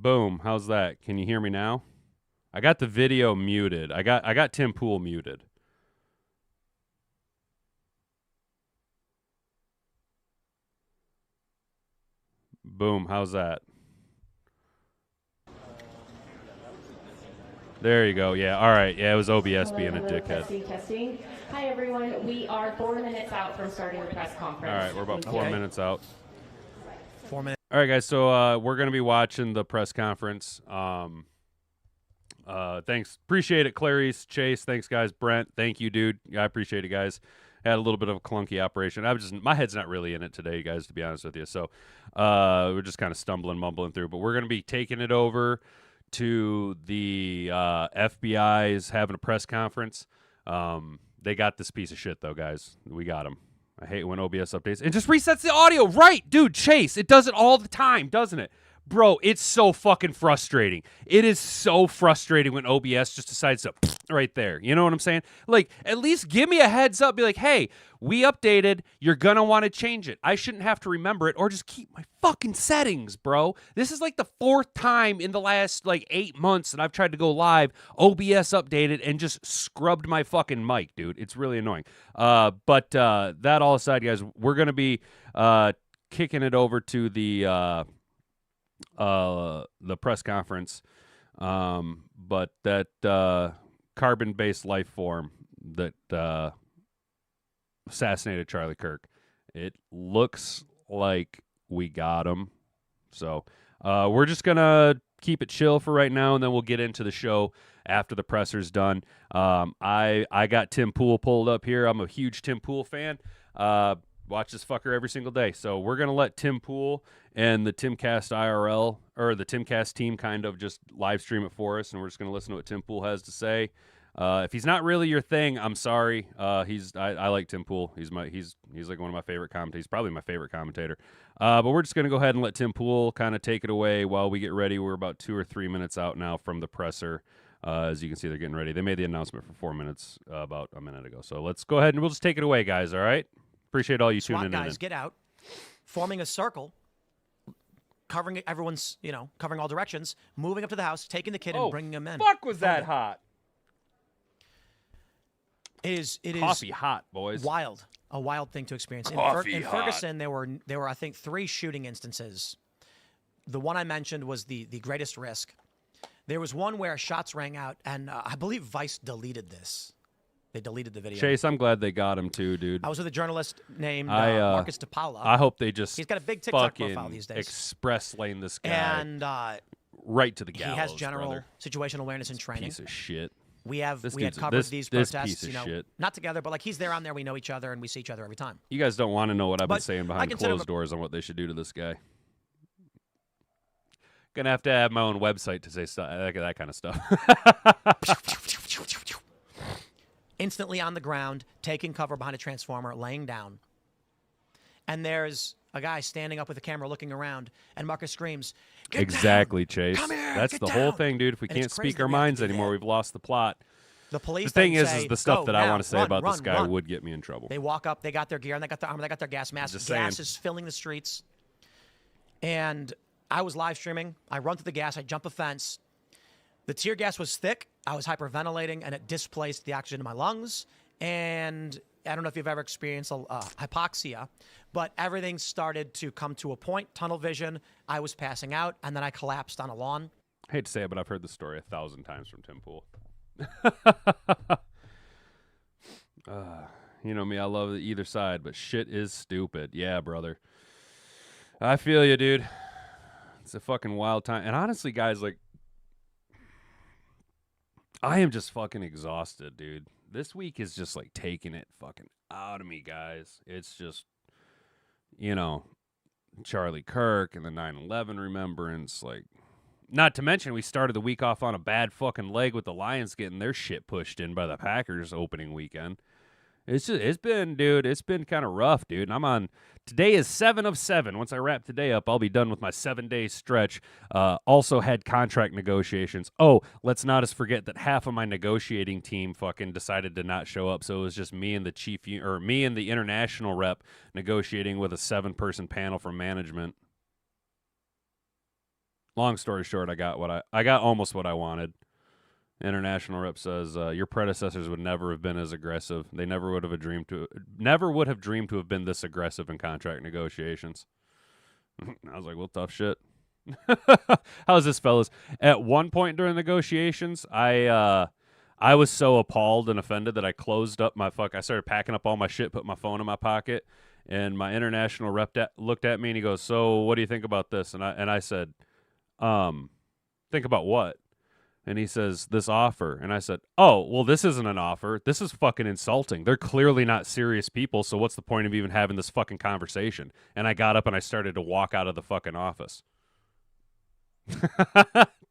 Boom. How's that? Can you hear me now? I got the video muted. I got Tim Pool muted. Boom. How's that? There you go. Yeah. All right. Yeah, it was OBS being a dickhead. Testing. Hi, everyone. We are 4 minutes out from starting the press conference. All right. We're about 4 minutes out. 4 minutes. All right, guys. So we're going to be watching the press conference. Thanks. Appreciate it, Clarice, Chase. Thanks, guys. Brent, thank you, dude. I appreciate it, guys. Had a little bit of a clunky operation. My head's not really in it today, guys, to be honest with you. So we're just kind of stumbling, mumbling through. But we're going to be taking it over to the FBI's having a press conference. They got this piece of shit, though, guys. We got them. I hate when OBS updates. It just resets the audio. Right, dude, Chase. It does it all the time, doesn't it? Bro, it's so fucking frustrating. It is so frustrating when OBS just decides to right there. You know what I'm saying? Like, at least give me a heads up. Be like, hey, we updated. You're going to want to change it. I shouldn't have to remember it or just keep my fucking settings, bro. This is like the 4th time in the last, 8 months that I've tried to go live. OBS updated and just scrubbed my fucking mic, dude. It's really annoying. But that all aside, guys, we're going to be kicking it over to the press conference, but that carbon-based life form that assassinated Charlie Kirk, it looks like we got him. So we're just gonna keep it chill for right now, and then we'll get into the show after the presser's done. I got Tim Pool pulled up here. I'm a huge Tim Pool fan. Watch this fucker every single day. So we're going to let Tim Pool and the Timcast IRL, or the Timcast team, kind of just live stream it for us, and we're just going to listen to what Tim Pool has to say. If he's not really your thing, I'm sorry. I like Tim Pool. He's like one of my favorite commentators. He's probably my favorite commentator. But we're just going to go ahead and let Tim Pool kind of take it away while we get ready. We're about 2 or 3 minutes out now from the presser. As you can see, they're getting ready. They made the announcement for 4 minutes about a minute ago. So let's go ahead and we'll just take it away, guys, all right? Appreciate all you tuning in. SWAT guys, get out, forming a circle, covering everyone's, covering all directions, moving up to the house, taking the kid and bringing him in. Fuck, was that hot? It is coffee hot, boys. Wild, a wild thing to experience. In Ferguson, there were I think 3 shooting instances. The one I mentioned was the greatest risk. There was one where shots rang out, and I believe Vice deleted this. They deleted the video. Chase, I'm glad they got him too, dude. I was with a journalist named Marcus DePaula. I hope they just he's got a big TikTok profile these days. Express lane this guy and right to the gallows. He has general situational awareness and training. Piece of shit. We had covered these protests, not together, but he's there on there. We know each other and we see each other every time. You guys don't want to know what I've been saying behind closed doors on what they should do to this guy. Gonna have to have my own website to say stuff, that kind of stuff. Instantly on the ground, taking cover behind a transformer, laying down. And there's a guy standing up with a camera looking around, and Marcus screams, "Get exactly, down! Chase. Come here, that's the whole thing, dude. If we can't speak our minds anymore, we've lost the plot. The police. The thing is the stuff that I want to say about run, this guy would get me in trouble. They walk up, they got their gear, and they got their armor, they got their gas mask. Gas is filling the streets. And I was live streaming. I run through the gas. I jump a fence. The tear gas was thick. I was hyperventilating, and it displaced the oxygen in my lungs. And I don't know if you've ever experienced hypoxia, but everything started to come to a point, tunnel vision. I was passing out, and then I collapsed on a lawn. I hate to say it, but I've heard the story 1,000 times from Tim Pool. You know me, I love either side, but shit is stupid. Yeah, brother. I feel you, dude. It's a fucking wild time. And honestly, guys, I am just fucking exhausted, dude. This week is just taking it fucking out of me, guys. It's just, Charlie Kirk and the 9/11 remembrance. Not to mention we started the week off on a bad fucking leg with the Lions getting their shit pushed in by the Packers opening weekend. It's been kind of rough, dude. And today is 7 of 7. Once I wrap today up, I'll be done with my 7-day stretch. Also had contract negotiations. Oh, let's not forget that half of my negotiating team fucking decided to not show up. So it was just me and the international rep negotiating with a 7-person panel from management. long story short, I got almost what I wanted. International rep says your predecessors would never have been as aggressive. They never would have dreamed to have been this aggressive in contract negotiations. I was like, well, tough shit. How's this, fellas? At one point during negotiations, I was so appalled and offended that I closed up I started packing up all my shit, put my phone in my pocket, and my international rep looked at me and he goes, "So, what do you think about this?" And I said, "Think about what?" And he says, "This offer." And I said, "Oh, well, this isn't an offer. This is fucking insulting. They're clearly not serious people, so what's the point of even having this fucking conversation?" And I got up and I started to walk out of the fucking office.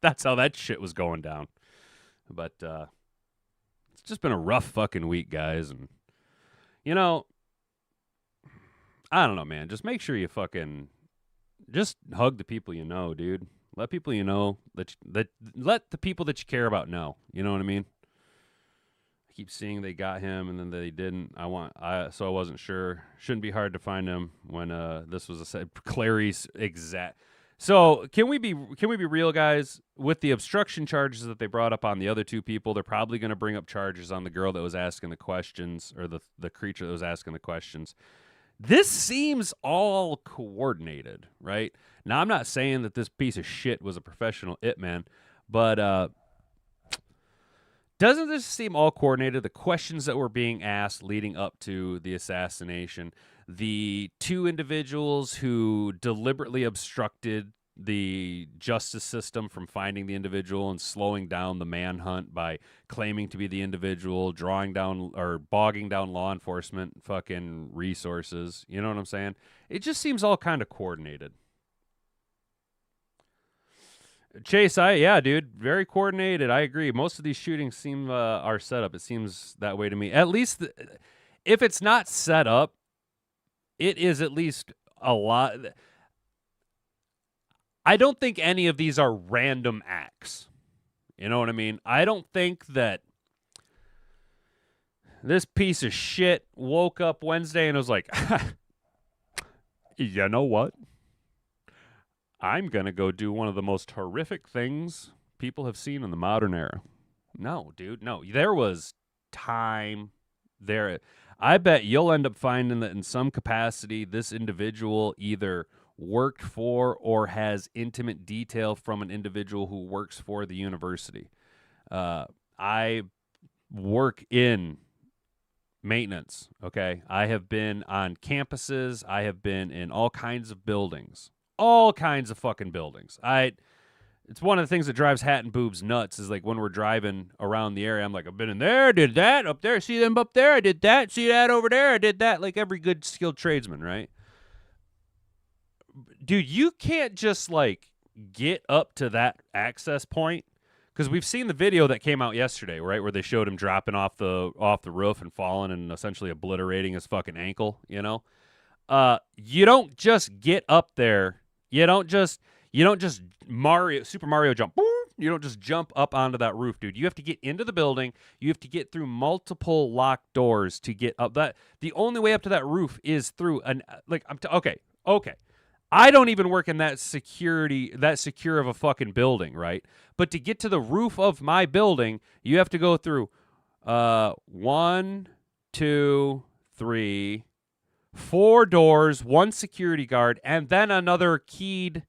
That's how that shit was going down. But it's just been a rough fucking week, guys. And, you know, I don't know, man. Just make sure you fucking just hug the people you know, dude. Let people you know that let the people that you care about know. You know what I mean? I keep seeing they got him and then they didn't. So I wasn't sure. Shouldn't be hard to find him when this was Clary's exact. So can we be real, guys? With the obstruction charges that they brought up on the other two people, they're probably going to bring up charges on the girl that was asking the questions, or the creature that was asking the questions. This seems all coordinated, right? Now, I'm not saying that this piece of shit was a professional man, but doesn't this seem all coordinated? The questions that were being asked leading up to the assassination, the two individuals who deliberately obstructed the justice system from finding the individual and slowing down the manhunt by claiming to be the individual, drawing down or bogging down law enforcement fucking resources. You know what I'm saying? It just seems all kind of coordinated. Chase, dude, very coordinated. I agree. Most of these shootings seem are set up. It seems that way to me. At least if it's not set up, it is at least a lot. I don't think any of these are random acts. You know what I mean? I don't think that this piece of shit woke up Wednesday and was like, you know what? I'm going to go do one of the most horrific things people have seen in the modern era. No, dude, no. There was time there. I bet you'll end up finding that in some capacity, this individual either worked for or has intimate detail from an individual who works for the university. I work in maintenance, okay? I have been on campuses. I have been in all kinds of buildings. All kinds of fucking buildings. It's one of the things that drives Hat and Boobs nuts is like when we're driving around the area, I'm like, I've been in there, did that, up there, see them up there, I did that, see that over there, I did that, like every good skilled tradesman, right? Dude, you can't just like get up to that access point, because we've seen the video that came out yesterday, right, where they showed him dropping off the roof and falling and essentially obliterating his fucking ankle, you know? You don't just get up there. You don't just Super Mario jump. Boom. You don't just jump up onto that roof, dude. You have to get into the building. You have to get through multiple locked doors to get up. The only way up to that roof is through okay. I don't even work in that secure of a fucking building, right? But to get to the roof of my building, you have to go through 1, 2, 3, 4 doors, 1 security guard, and then another keyed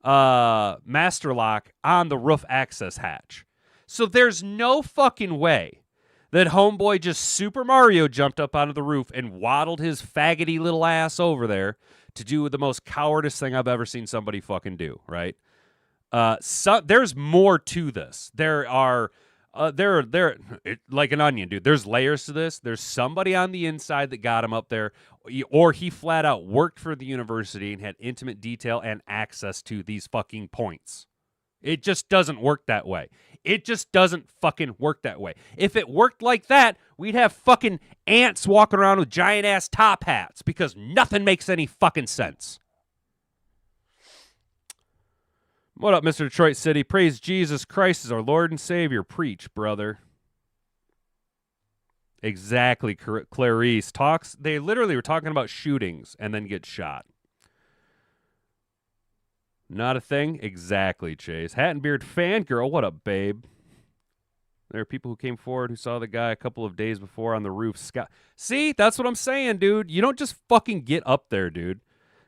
master lock on the roof access hatch. So there's no fucking way that homeboy just Super Mario jumped up onto the roof and waddled his faggoty little ass over there to do the most cowardice thing I've ever seen somebody fucking do, right? There's more to this. There are like an onion, dude. There's layers to this. There's somebody on the inside that got him up there, or he flat out worked for the university and had intimate detail and access to these fucking points. It just doesn't work that way. It just doesn't fucking work that way. If it worked like that, we'd have fucking ants walking around with giant-ass top hats because nothing makes any fucking sense. What up, Mr. Detroit City? Praise Jesus Christ as our Lord and Savior. Preach, brother. Exactly, Clarice. They literally were talking about shootings and then get shot. Not a thing? Exactly, Chase. Hat and Beard fangirl, what up, babe? There are people who came forward who saw the guy a couple of days before on the roof. See, that's what I'm saying, dude. You don't just fucking get up there, dude.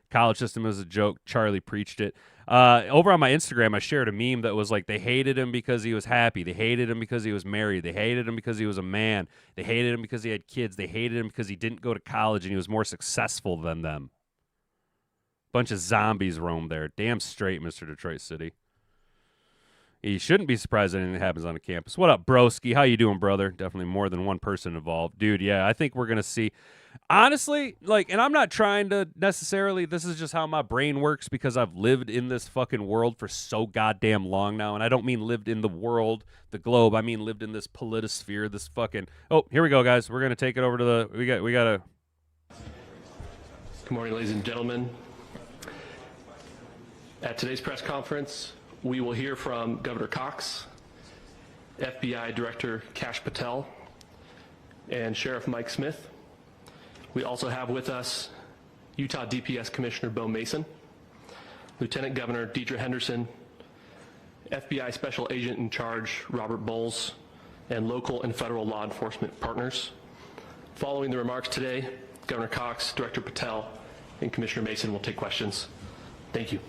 College system is a joke. Charlie preached it. Over on my Instagram, I shared a meme that was like, they hated him because he was happy. They hated him because he was married. They hated him because he was a man. They hated him because he had kids. They hated him because he didn't go to college and he was more successful than them. Bunch of zombies roam there. Damn straight, Mr. Detroit City. You shouldn't be surprised that anything happens on a campus. What up, broski? How you doing, brother? Definitely more than one person involved. Dude, yeah, I think we're going to see. Honestly, like, and I'm not trying to necessarily, this is just how my brain works because I've lived in this fucking world for so goddamn long now. And I don't mean lived in the world, the globe. I mean lived in this politosphere, this fucking. Oh, here we go, guys. We're going to take it over to the. We got a. Good morning, ladies and gentlemen. At today's press conference, we will hear from Governor Cox, FBI Director Kash Patel, and Sheriff Mike Smith. We also have with us Utah DPS Commissioner Bo Mason, Lieutenant Governor Deidre Henderson, FBI Special Agent in Charge Robert Bowles, and local and federal law enforcement partners. Following the remarks today, Governor Cox, Director Patel, and Commissioner Mason will take questions. Thank you.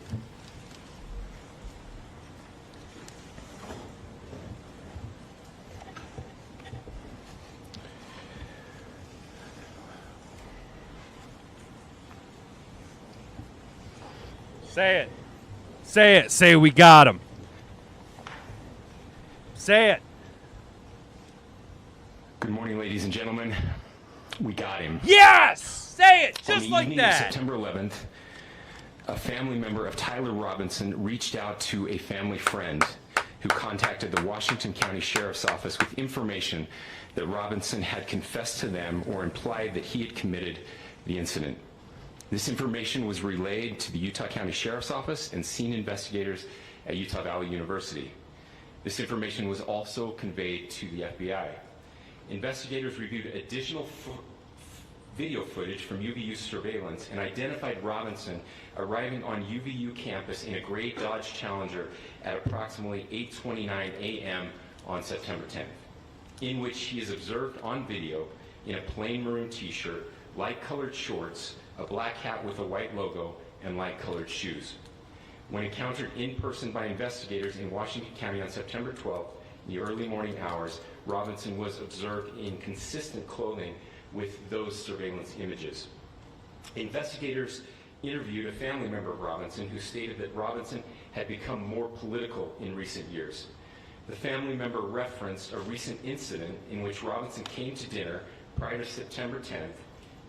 Say it. Say it. Say we got him. Say it. Good morning, ladies and gentlemen. We got him. Yes! Say it just On the like evening that. of September 11th, a family member of Tyler Robinson reached out to a family friend who contacted the Washington County Sheriff's Office with information that Robinson had confessed to them or implied that he had committed the incident. This information was relayed to the Utah County Sheriff's Office and scene investigators at Utah Valley University. This information was also conveyed to the FBI. Investigators reviewed additional video footage from UVU surveillance and identified Robinson arriving on UVU campus in a gray Dodge Challenger at approximately 8:29 a.m. on September 10th, in which he is observed on video in a plain maroon t-shirt, light-colored shorts, a black hat with a white logo, and light-colored shoes. When encountered in person by investigators in Washington County on September 12th, in the early morning hours, Robinson was observed in consistent clothing with those surveillance images. Investigators interviewed a family member of Robinson who stated that Robinson had become more political in recent years. The family member referenced a recent incident in which Robinson came to dinner prior to September 10th,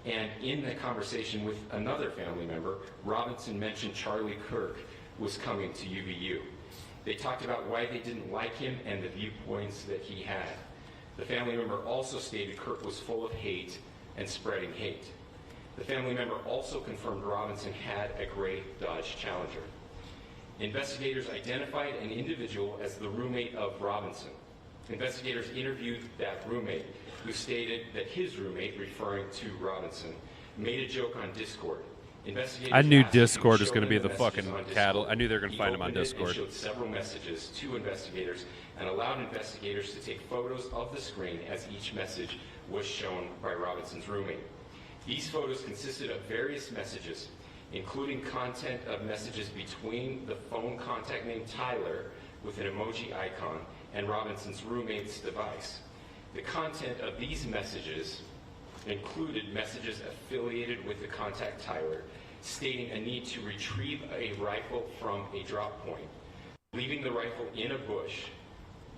and in the conversation with another family member, Robinson mentioned Charlie Kirk was coming to UVU. They talked about why they didn't like him and the viewpoints that he had. The family member also stated Kirk was full of hate and spreading hate. The family member also confirmed Robinson had a gray Dodge Challenger. Investigators identified an individual as the roommate of Robinson. Investigators interviewed that roommate, who stated that his roommate, referring to Robinson, made a joke on Discord. I knew Discord was going to be the fucking cattle. I knew they were going to find him on Discord. He showed several messages to investigators and allowed investigators to take photos of the screen as each message was shown by Robinson's roommate. These photos consisted of various messages, including content of messages between the phone contact named Tyler with an emoji icon and Robinson's roommate's device. The content of these messages included messages affiliated with the contact Tyler, stating a need to retrieve a rifle from a drop point, leaving the rifle in a bush,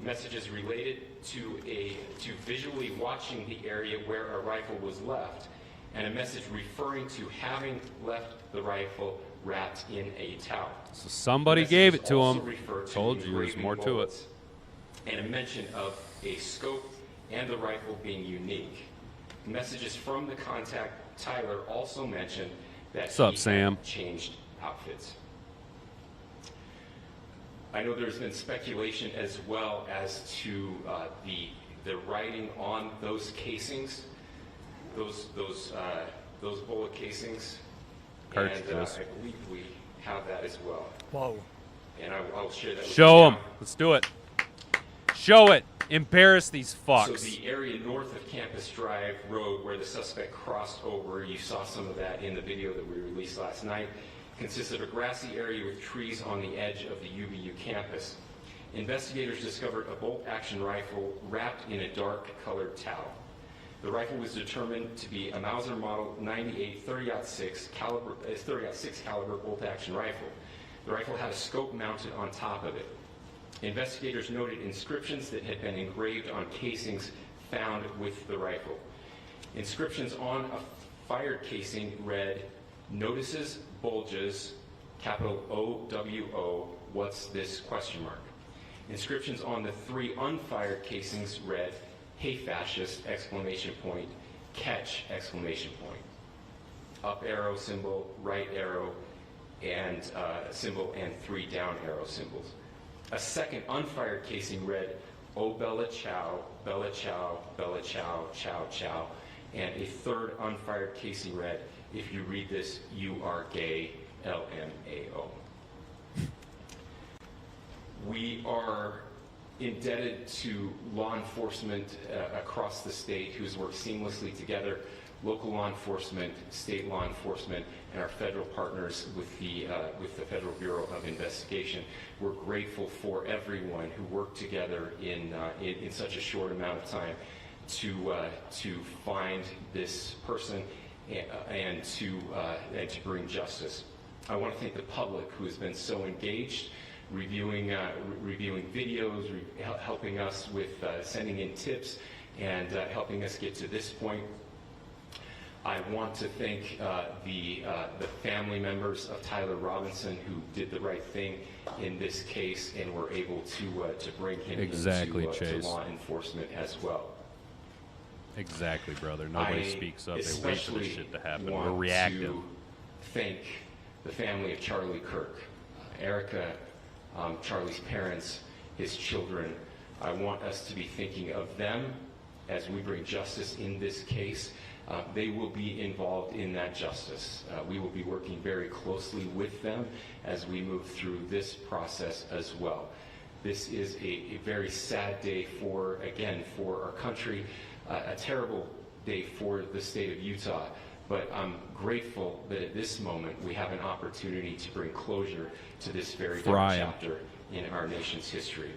messages related to visually watching the area where a rifle was left, and a message referring to having left the rifle wrapped in a towel. So somebody gave it to him. Told you there's more to it. And a mention of a scope and the rifle being unique. Messages from the contact Tyler also mentioned that What's up, Sam? Changed outfits. I know there's been speculation as well as to the writing on those casings, those bullet casings. cartridges. And I believe we have that as well. Whoa. And I'll share that with Show you them. now. Let's do it. Show it. Embarrass these So fucks. the area north of Campus Drive Road where the suspect crossed over, you saw some of that in the video that we released last night, consists of a grassy area with trees on the edge of the UVU campus. Investigators discovered a bolt-action rifle wrapped in a dark-colored towel. The rifle was determined to be a Mauser Model 98 30-06 caliber bolt-action rifle. The rifle had a scope mounted on top of it. Investigators noted inscriptions that had been engraved on casings found with the rifle. Inscriptions on a fired casing read, "Notices, bulges, capital O-W-O, what's this, question mark." Inscriptions on the 3 unfired casings read, "Hey fascist, exclamation point, catch, exclamation point." Up arrow symbol, right arrow, and symbol, and 3 down arrow symbols. A second unfired casing read, "Oh Bella Chow, Bella Chow, Bella Chow, Chow Chow," and a third unfired casing read, "If you read this, you are gay, LMAO." We are indebted to law enforcement across the state who's worked seamlessly together, local law enforcement, state law enforcement, and our federal partners with the Federal Bureau of Investigation. We're grateful for everyone who worked together in such a short amount of time to find this person and to bring justice. I want to thank the public who has been so engaged, reviewing videos, helping us with sending in tips, and helping us get to this point. I want to thank the family members of Tyler Robinson who did the right thing in this case and were able to bring him to law enforcement as well. Exactly, brother. Nobody speaks up. They wait for this shit to happen. We're I reactive. to thank the family of Charlie Kirk, Erica, Charlie's parents, his children. I want us to be thinking of them as we bring justice in this case. They will be involved in that justice. We will be working very closely with them as we move through this process as well. This is a very sad day for our country, a terrible day for the state of Utah, but I'm grateful that at this moment we have an opportunity to bring closure to this very dark chapter in our nation's history.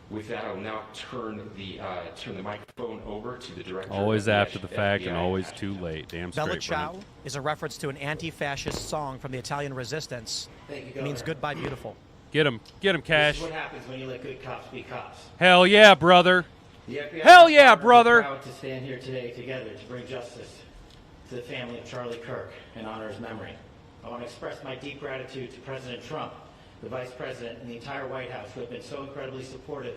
With that, I'll now turn the microphone over to the director. Always after the fact FBI. and always too late. Damn straight, Bella Ciao Brennan. is a reference to an anti-fascist song from the Italian resistance. Thank you, It means Governor. goodbye, beautiful. Get him, This Cash. is what happens when you let good cops be cops. Hell yeah, brother. The FBI Hell yeah, is brother. proud to stand here today together to bring justice to the family of Charlie Kirk and honor his memory. I want to express my deep gratitude to President Trump, the Vice President, and the entire White House who have been so incredibly supportive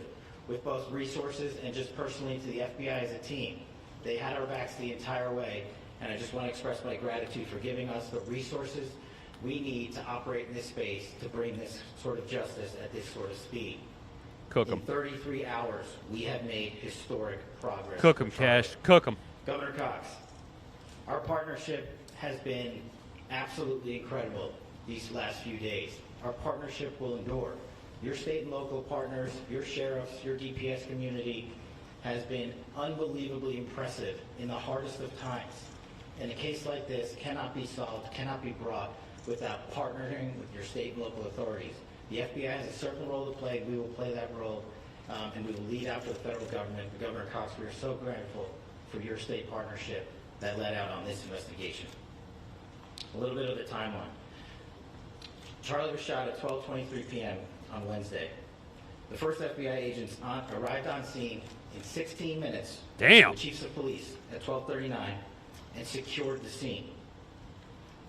with both resources and just personally to the FBI as a team. They had our backs the entire way, and I just want to express my gratitude for giving us the resources we need to operate in this space to bring this sort of justice at this sort of speed. Cook In 'em. 33 hours, we have made historic progress. Cook 'em, for Charlie. Cash. Cook 'em. Governor Cox, our partnership has been absolutely incredible these last few days. Our partnership will endure. Your state and local partners, your sheriffs, your DPS community has been unbelievably impressive in the hardest of times. And a case like this cannot be solved, cannot be brought without partnering with your state and local authorities. The FBI has a certain role to play. We will play that role, and we will lead out for the federal government. Governor Cox, we are so grateful for your state partnership that led out on this investigation. A little bit of the timeline. Charlie was shot at 12:23 p.m. on Wednesday. The first FBI agents arrived on scene in 16 minutes. Damn. The chiefs of police at 12:39 and secured the scene.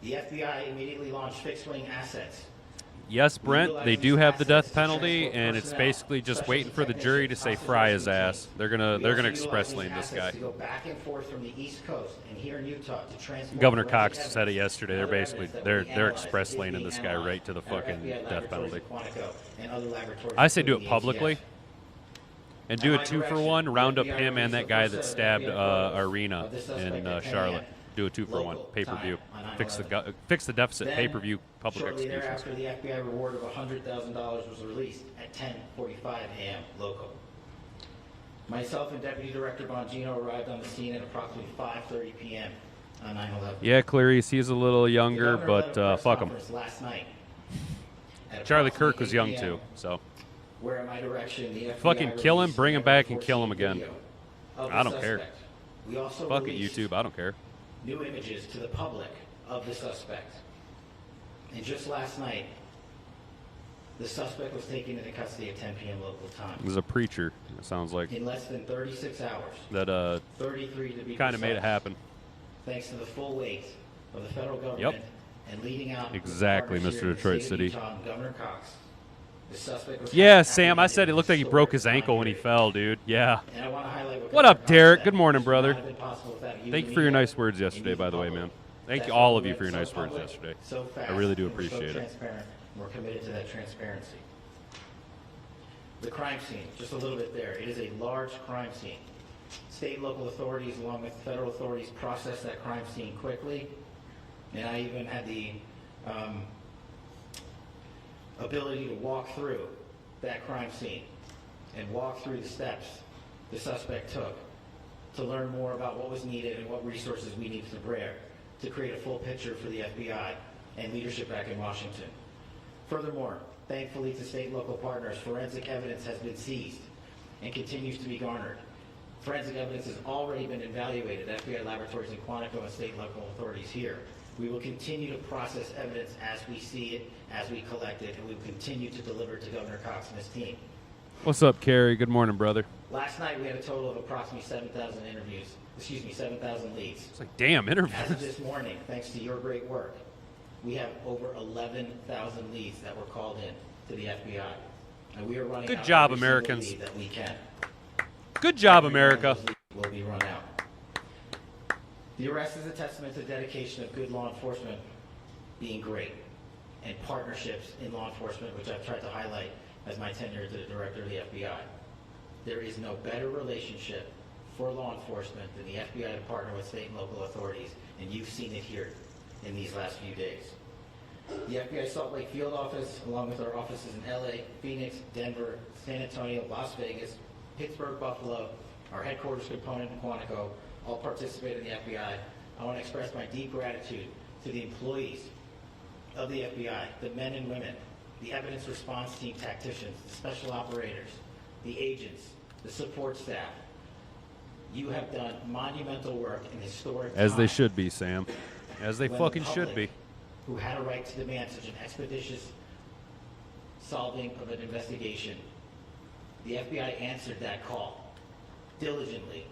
The FBI immediately launched fixed-wing assets. Yes, Brent, they do have the death penalty, and it's basically just waiting for the jury to say fry his ass. They're gonna express lane this guy. To go back and forth from the East Coast and here in Utah to transport Governor forensic Cox said it evidence yesterday. They're and other basically evidence that they're we they're analyzed express is laning being this guy analyzed right to the at fucking FBI death penalty. laboratories in Quantico and other laboratories, I say do it including the publicly ATF. and do At a my 2-for-1. direction, Round up the him FBI and that guy that released the stabbed first set of Arena of the suspect in at 10 Charlotte. a.m. Do a 2-for-1 local pay-per-view. time on Fix the deficit Then, pay-per-view public shortly executions. thereafter, the FBI reward of $100,000 was released at 10:45 a.m. local. Myself and Deputy Director Bongino arrived on the scene at approximately 5:30 p.m. on 9/11. Yeah, Clarice, he's a little The younger, governor but led a press fuck him. conference last night at Charlie Kirk was approximately young 8 too, p.m., so where at my direction, the FBI fucking kill him, released bring him back, and 11/14 kill him again. video of the I don't care. suspect. We also fuck it, released YouTube. I don't care. new images to the public of the suspect. And just last night, the suspect was taken into custody at 10 p.m. local time. There's a preacher. It sounds like In less than 36 hours, that 33 to be kind of made it precise, happen. thanks to the full weight of the federal government and leading out with the Exactly, partners Mr. here in the Detroit state of City. Utah and Governor Cox. The suspect was Yeah, found Sam, I said it apprehended looked like he in broke his historic ankle when he time fell, dude. Yeah. period. And I want to highlight What Governor up, Cox Derek? said. Good morning, This would brother. not have been possible without you, Thank the you for your media, nice words yesterday, and by the way, public. man. Thank That's you, why all we of you, went for your so nice words public, yesterday. so fast, I really do and we're so appreciate it. transparent, and we're committed to that transparency. The crime scene, just a little bit there. It is a large crime scene. State and local authorities, along with federal authorities, processed that crime scene quickly. And I even had the ability to walk through that crime scene and walk through the steps the suspect took to learn more about what was needed and what resources we needed to bear to create a full picture for the FBI and leadership back in Washington. Furthermore, thankfully to state and local partners, forensic evidence has been seized and continues to be garnered. Forensic evidence has already been evaluated at FBI laboratories in Quantico and state and local authorities here. We will continue to process evidence as we see it, as we collect it, and we will continue to deliver to Governor Cox and his team. What's up, Kerry? Good morning, brother. Last night we had a total of approximately 7,000 7,000 leads. It's like, damn, As of interviews. this morning, thanks to your great work, we have over 11,000 leads that were called in to the FBI. And we are running Good out job, every single Americans. lead that we can. Good job, Every one of America. those leads will be run out. The arrest is a testament to dedication of good law enforcement being great and partnerships in law enforcement, which I've tried to highlight as my tenure as the director of the FBI. There is no better relationship for law enforcement than the FBI to partner with state and local authorities, and you've seen it here in these last few days. The FBI Salt Lake Field Office, along with our offices in LA, Phoenix, Denver, San Antonio, Las Vegas, Pittsburgh, Buffalo, our headquarters component in Quantico, all participate in the FBI. I want to express my deep gratitude to the employees of the FBI, the men and women, the evidence response team tacticians, the special operators, the agents, the support staff. You have done monumental work in historic As they times should be, Sam. As they when the fucking should be. public, who had a right to demand such an expeditious solving of an investigation. The FBI answered that call diligently,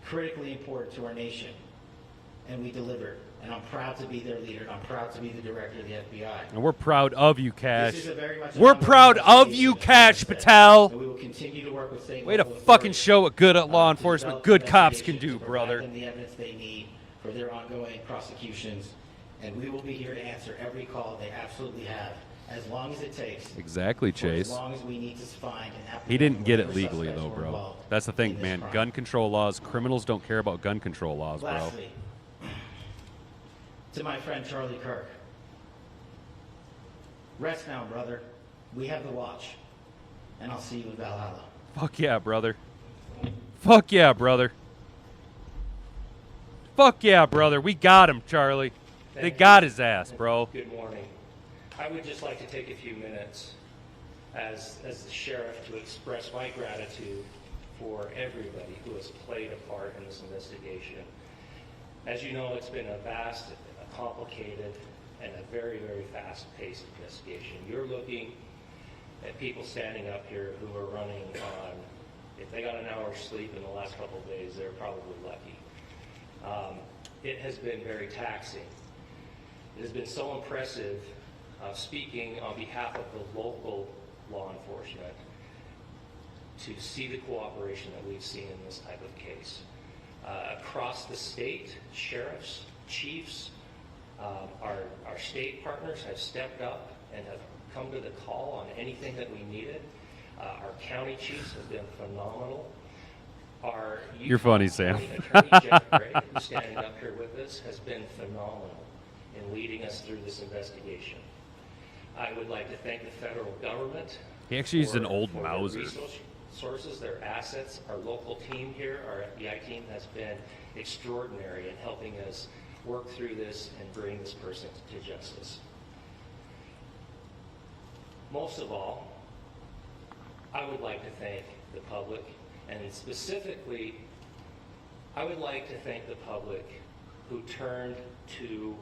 critically important to our nation, and we delivered. And I'm proud to be their leader, and I'm proud to be the director of the FBI. And we're proud of you, Cash. This is a very much We're ongoing proud of you, investigation, Cash as I said, Patel. and we will continue to work with state and Way to local fucking authorities, show what good law to enforcement, develop good cops can investigations, do, to provide brother. them the evidence they need for their ongoing prosecutions, and we will be here to answer every call they absolutely have, as long as it takes. Exactly, For Chase. as long as we need to find and apprehend He didn't get it whatever legally, suspects though, were bro. involved That's the in thing, this man. crime. Gun control laws, criminals don't care about gun control laws, bro. Lastly, to my friend Charlie Kirk, rest now, brother. We have the watch, and I'll see you in Valhalla. Fuck yeah, brother. Fuck yeah, brother. Fuck yeah, brother. We got him, Charlie. They Thank got you. his ass, bro. Good morning. I would just like to take a few minutes as the sheriff to express my gratitude for everybody who has played a part in this investigation. As you know, it's been a vast, a complicated, and a very, very fast-paced investigation. You're looking at people standing up here who are running on, if they got an hour's sleep in the last couple of days, they're probably lucky. It has been very taxing. It has been so impressive speaking on behalf of the local law enforcement to see the cooperation that we've seen in this type of case. Across the state, sheriffs, chiefs, our state partners have stepped up and have come to the call on anything that we needed. Our county chiefs have been phenomenal. Our You're funny, Sam. Attorney Jeff Gray, who's standing up here with us, has been phenomenal in leading us through this investigation. I would like to thank the federal government. He actually used an old for Mauser. their resources, their assets. Our local team here, our FBI team, has been extraordinary in helping us work through this and bring this person to justice. Most of all, I would like to thank the public, and specifically, I would like to thank the public who turned to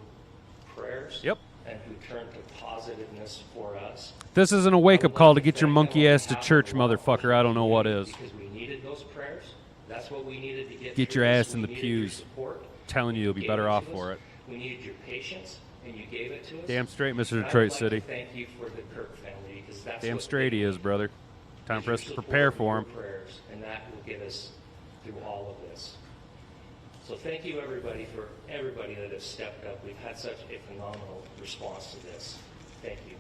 prayers Yep. and who turned to positiveness for us. This isn't a wake-up call to get your monkey ass to church, motherfucker. I don't know what is. Because we needed those prayers. That's what we needed to get Get through your this. ass in We the needed your pews. support. Telling you you'll be Gave better it off to for us. it. We needed your patience, and you gave it to us. Damn straight, Mr. And I Detroit would like City. to thank you for the Kirk family, because that's Damn what straight he is, brother. Time for us to prepare for him. Prayers, and that will get us through all of this. So thank you, everybody, for everybody that has stepped up. We've had such a phenomenal response to this. Thank you.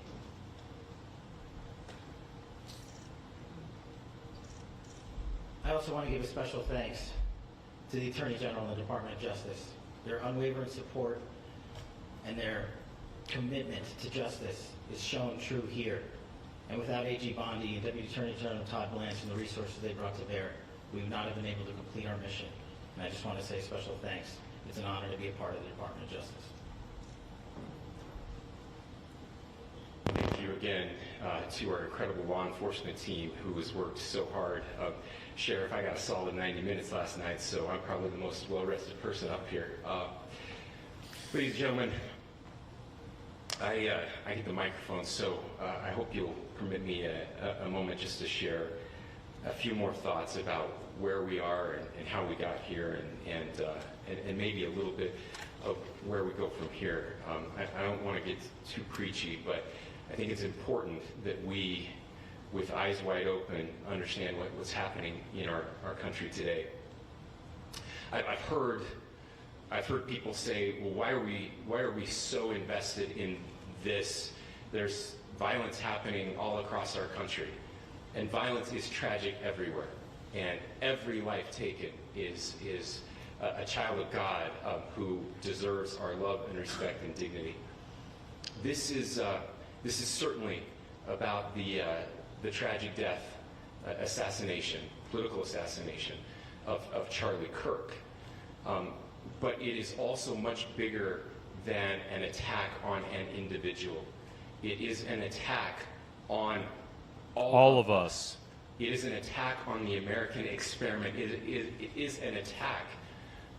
I also want to give a special thanks to the Attorney General and the Department of Justice. Their unwavering support and their commitment to justice is shown true here. And without AG Bondi and Deputy Attorney General Todd Blanche and the resources they brought to bear, we would not have been able to complete our mission. And I just want to say special thanks. It's an honor to be a part of the Department of Justice. Thank you again to our incredible law enforcement team who has worked so hard. Sheriff, I got a solid 90 minutes last night, so I'm probably the most well-rested person up here. Ladies and gentlemen, I get the microphone, so I hope you'll permit me a moment just to share a few more thoughts about where we are and how we got here, and maybe a little bit of where we go from here. I don't want to get too preachy, but I think it's important that we, with eyes wide open, understand what's happening in our country today. I've heard people say, well, why are we so invested in this? There's violence happening all across our country, and violence is tragic everywhere, and every life taken is a child of God who deserves our love and respect and dignity. This is certainly about the tragic death, political assassination of Charlie Kirk. But it is also much bigger than an attack on an individual. It is an attack on all of us. It is an attack on the American experiment. It is an attack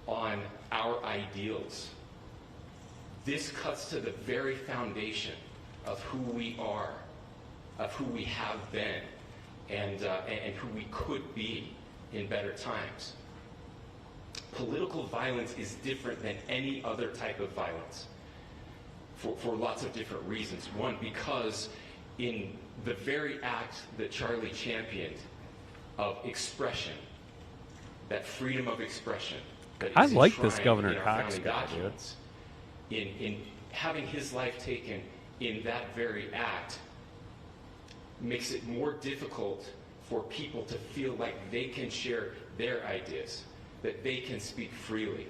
on our ideals. This cuts to the very foundation of who we are, of who we have been, and who we could be in better times. Political violence is different than any other type of violence for lots of different reasons. One, because in the very act that Charlie championed of expression, that freedom of expression, that I is like this enshrined Governor in our Cox founding guy, dude. documents, in having his life taken in that very act, makes it more difficult for people to feel like they can share their ideas, that they can speak freely.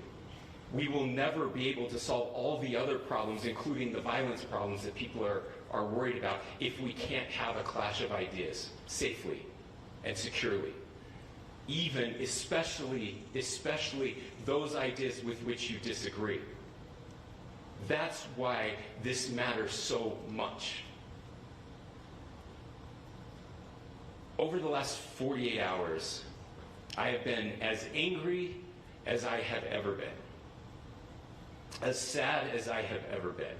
We will never be able to solve all the other problems, including the violence problems that people are worried about, if we can't have a clash of ideas safely and securely. Especially those ideas with which you disagree. That's why this matters so much. Over the last 48 hours, I have been as angry as I have ever been, as sad as I have ever been.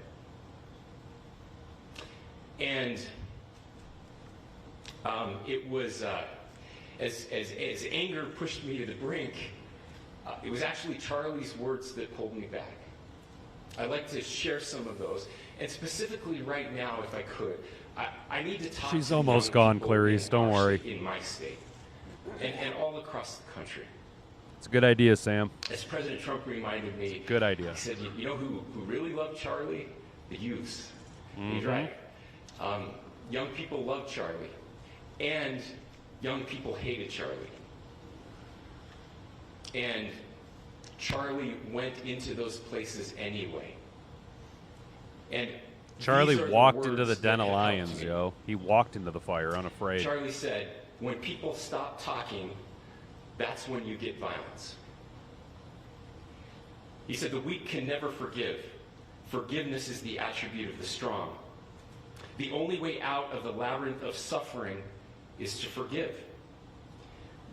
And it was, as anger pushed me to the brink, it was actually Charlie's words that pulled me back. I'd like to share some of those. And specifically right now, if I could, I need to talk She's to almost young gone, people Clarice. in Don't our- worry. In my state and all across the country. It's a good idea, Sam. As President Trump reminded me, Good idea. he said, you know who really loved Charlie? The youths. He's Mhm. right. Young people loved Charlie, and young people hated Charlie. And Charlie went into those places anyway. And Charlie these are walked the into the words den that of have helped lions, me. yo. He walked into the fire unafraid. Charlie said, when people stop talking, that's when you get violence. He said, the weak can never forgive. Forgiveness is the attribute of the strong. The only way out of the labyrinth of suffering is to forgive.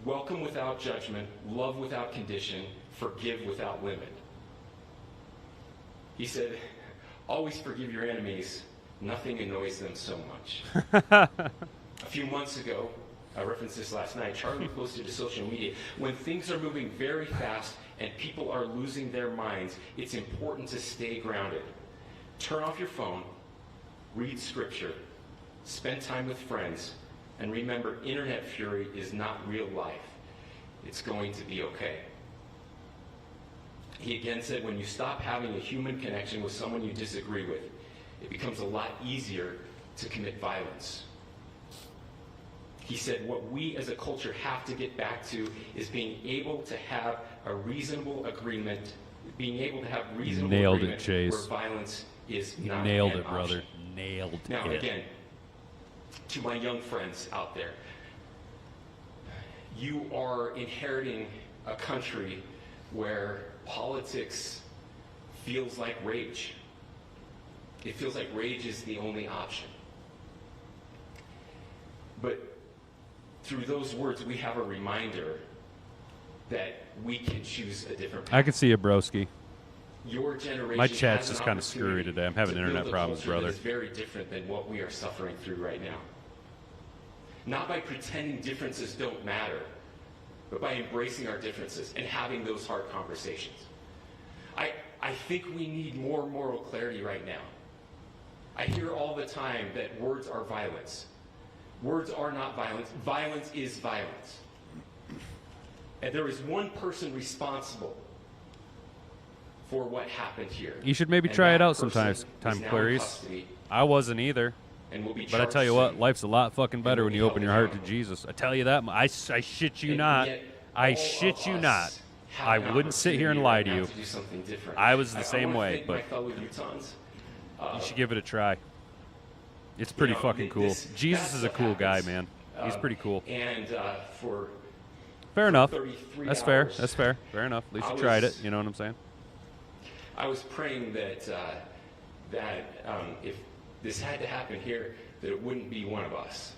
Welcome without judgment, love without condition, forgive without limit. He said, always forgive your enemies. Nothing annoys them so much. A few months ago, I referenced this last night, Charlie posted to social media, when things are moving very fast and people are losing their minds, it's important to stay grounded. Turn off your phone, read scripture, spend time with friends, and remember, internet fury is not real life. It's going to be okay. He again said, when you stop having a human connection with someone you disagree with, it becomes a lot easier to commit violence. He said, what we as a culture have to get back to is being able to have a reasonable agreement, being able to have reasonable Nailed it, agreement Chase. where violence is You not nailed an it, brother. option. Nailed Now, it. again, to my young friends out there, you are inheriting a country where politics feels like rage. It feels like rage is the only option. But through those words, we have a reminder that we can choose a different path. I can see you, broski. Your generation My chat's has an just kinda screwy opportunity today. I'm having to internet build a problems, culture brother. that is very different than what we are suffering through right now. Not by pretending differences don't matter, but by embracing our differences and having those hard conversations. I think we need more moral clarity right now. I hear all the time that words are violence. Words are not violence. Violence is violence. And there is one person responsible for what happened here. You should maybe And try it that out person sometimes, is Time now in Clarice. custody I wasn't either. and will be But I charged tell you what, soon. life's a lot fucking better will when be you open held your heart to accountable. Jesus. I tell you that. I shit you And not. yet I all shit of you us not. have I an wouldn't sit here and opportunity lie to right now you. do something different. I was the I same wanna way, thank but my fellow Utahns. you should give it a try. It's pretty know, fucking cool. this- Jesus that's is a what cool guy, happens. man. He's pretty cool. And for Fair enough. 33 That's fair. hours, That's fair. Fair enough. At least I you tried it. was- You know what I'm saying? I was praying that if this had to happen here, that it wouldn't be one of us.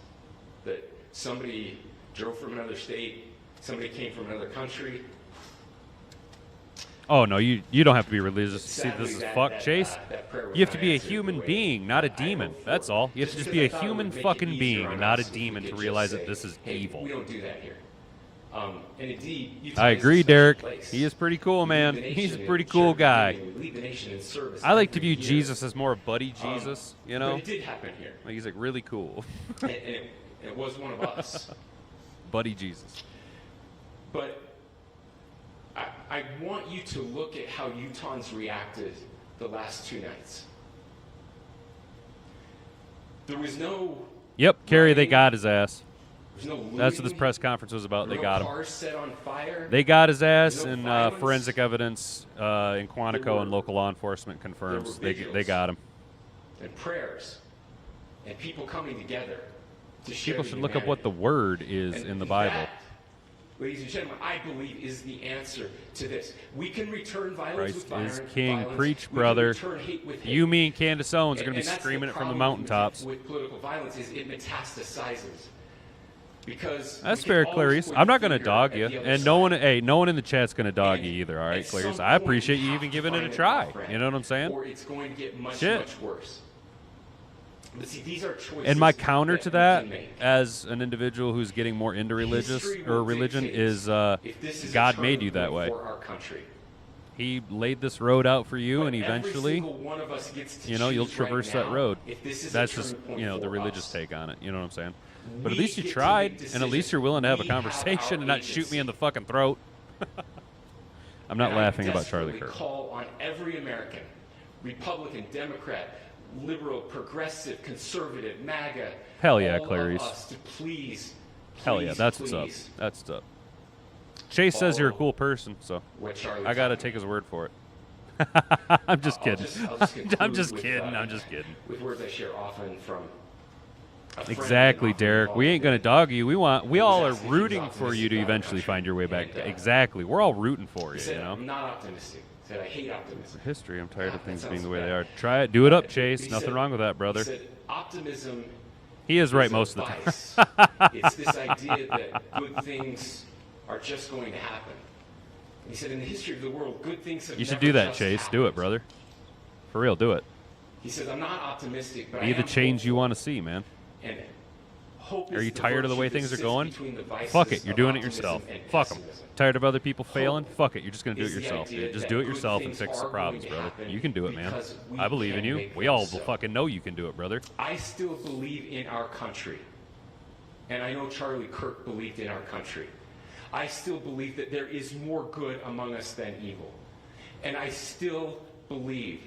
That somebody drove from another state, somebody came from another country. Oh no, you don't have to be religious to see Sadly, this is that- fuck, that, Chase. that prayer was You have to not be a answered the human way being, not a I demon. hoped That's for. all. You have to just be a because I thought it human would make it fucking easier being on and not a us if we demon could to just realize say, that this is hey, evil. We don't do that here. And indeed, Utah I is a agree, special Derek. place. He is pretty cool, We man. lead the He's a nation pretty in cool charity guy. giving. We lead the nation in service I like to every view year. Jesus as more a buddy Jesus, you know? But it did happen here. Like he's like really cool. And it was one of us. Buddy Jesus. But I want you to look at how Utahns reacted the last two nights. There was no Yep, Kerry, they rioting, got his ass. there was no That's what this looting, press conference was about. there They were no got him. cars set on fire. They got his ass, No and violence. forensic evidence in Quantico There were- and local law enforcement confirms there were they vigils. got him. and prayers and people coming together to share People the should look up what the humanity. word is And in the Bible. That, ladies and gentlemen, I believe is the answer to this. We can return violence with Christ is violence. King. Preach, We can brother. return hate with hate. You, me, and Candace Owens are going to And be that's screaming it from the problem mountaintops. with political violence is it metastasizes. Because That's we can fair, always Clarice. point I'm the not going to finger dog at you, the other and no one, side. hey, no one in the chat's going to dog And you either. All right, at Clarice. some I appreciate point, you we even have giving to it a find try. common friend, You know what I'm saying? Or it's going to get much, Shit. much worse. But see, these are choices And my counter to we that, can make. as an individual who's getting more into History will religion, dictate is if this is a God made turning you that point way. for our country. He laid this road out for you, But and every eventually, single one of us gets to you know, you'll choose right traverse that now road. if this is a That's just, turning point you know, the for religious us. take on it. You know what I'm saying? But at We least you get to tried, make and at least you're willing to have a decisions. We have conversation our and not shoot me agency. in the fucking throat. I'm not And I laughing about Charlie desperately Kirk. call on every American, Republican, Democrat, liberal, progressive, conservative, MAGA. Hell yeah, all Clarice. of us to please, Hell yeah, please, that's what's up. please That's what's up. Chase says you're a follow cool person, so what Charlie I gotta taught me. take his word for it. I'm just kidding. I'll just I'm just conclude kidding. with, I'm just kidding. With words I share often from a friend Exactly, and often Derek. We involved ain't gonna in dog you. We all are asking rooting things for you to optimistic about eventually the find your way back. country. And, Exactly. We're all rooting for He you. said, You know. I'm not optimistic. He said, I hate optimism. History. I'm tired of that things sounds being the way bad. they are. Try it. Do it up, Chase. He Nothing said- wrong with that, brother. He said, optimism He is right a most of the time. vice. It's this idea that good things are just going to happen. He said, in the history of the world, good things have You should never do that, just Chase. happened. Do it, brother. For real, do it. He says, I'm not optimistic, but I Be the am change you hopeful. want to see, man. And hope Are is you the tired of the virtue way that things are sits going? between the vices Fuck it. You're of doing it optimism yourself. and Fuck them. pessimism. Tired of other people failing? Fuck it. You're just gonna do it is the yourself, idea dude. Just that do it good yourself and things fix the are problems, going to brother. happen You can do it, man. because we I believe in can you. make We them all so. fucking know you can do it, brother. I still believe in our country. And I know Charlie Kirk believed in our country. I still believe that there is more good among us than evil. And I still believe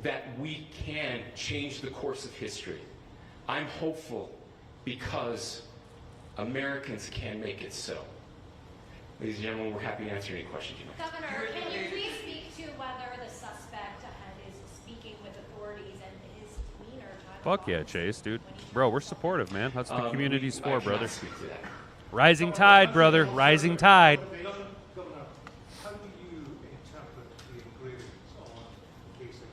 that we can change the course of history. I'm hopeful because Americans can make it so. Ladies and gentlemen, we're happy to answer any questions you might have. Governor, can you please speak to whether the suspect is speaking with authorities and his demeanor? Fuck yeah, Chase, dude. Bro, we're supportive, man. That's what the community's I for, cannot brother. speak to that. Rising tide, brother. Rising tide. Governor, how do you interpret the engravings on the casing?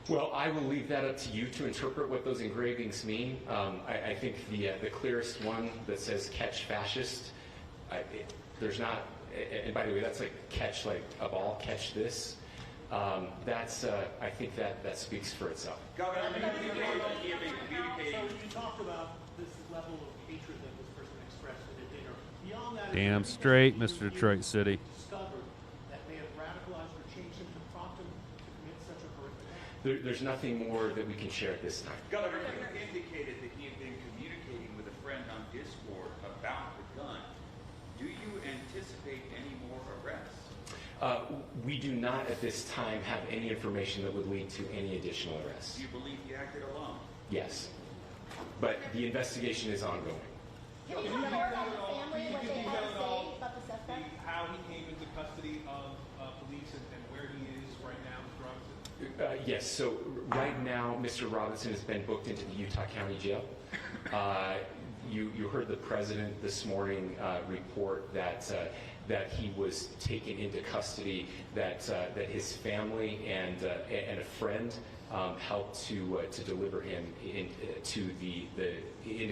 Well, I will leave that up to you to interpret what those engravings mean. I think the clearest one that says "catch fascist," there's not. And by the way, that's like catch like a ball, catch this. That's I think that speaks for itself. Governor, so you talked about this level of hatred that this person expressed at a dinner. Beyond that, Damn straight, Mr. Detroit City. discovered that may have radicalized or changed him to prompt him to commit such a horrific act. There's nothing more that we can share at this time. Governor, you indicated that he had been communicating with a friend on Discord about the gun. Do you anticipate any more arrests? We do not at this time have any information that would lead to any additional arrests. Do you believe he acted alone? Yes, but the investigation is ongoing. Can you talk more about the family, what they had to say about the suspect? How he came into custody of police and where he is right now with drugs? Yes, so right now, Mr. Robinson has been booked into the Utah County Jail. You heard the president this morning report that he was taken into custody, that his family and a friend helped to deliver him into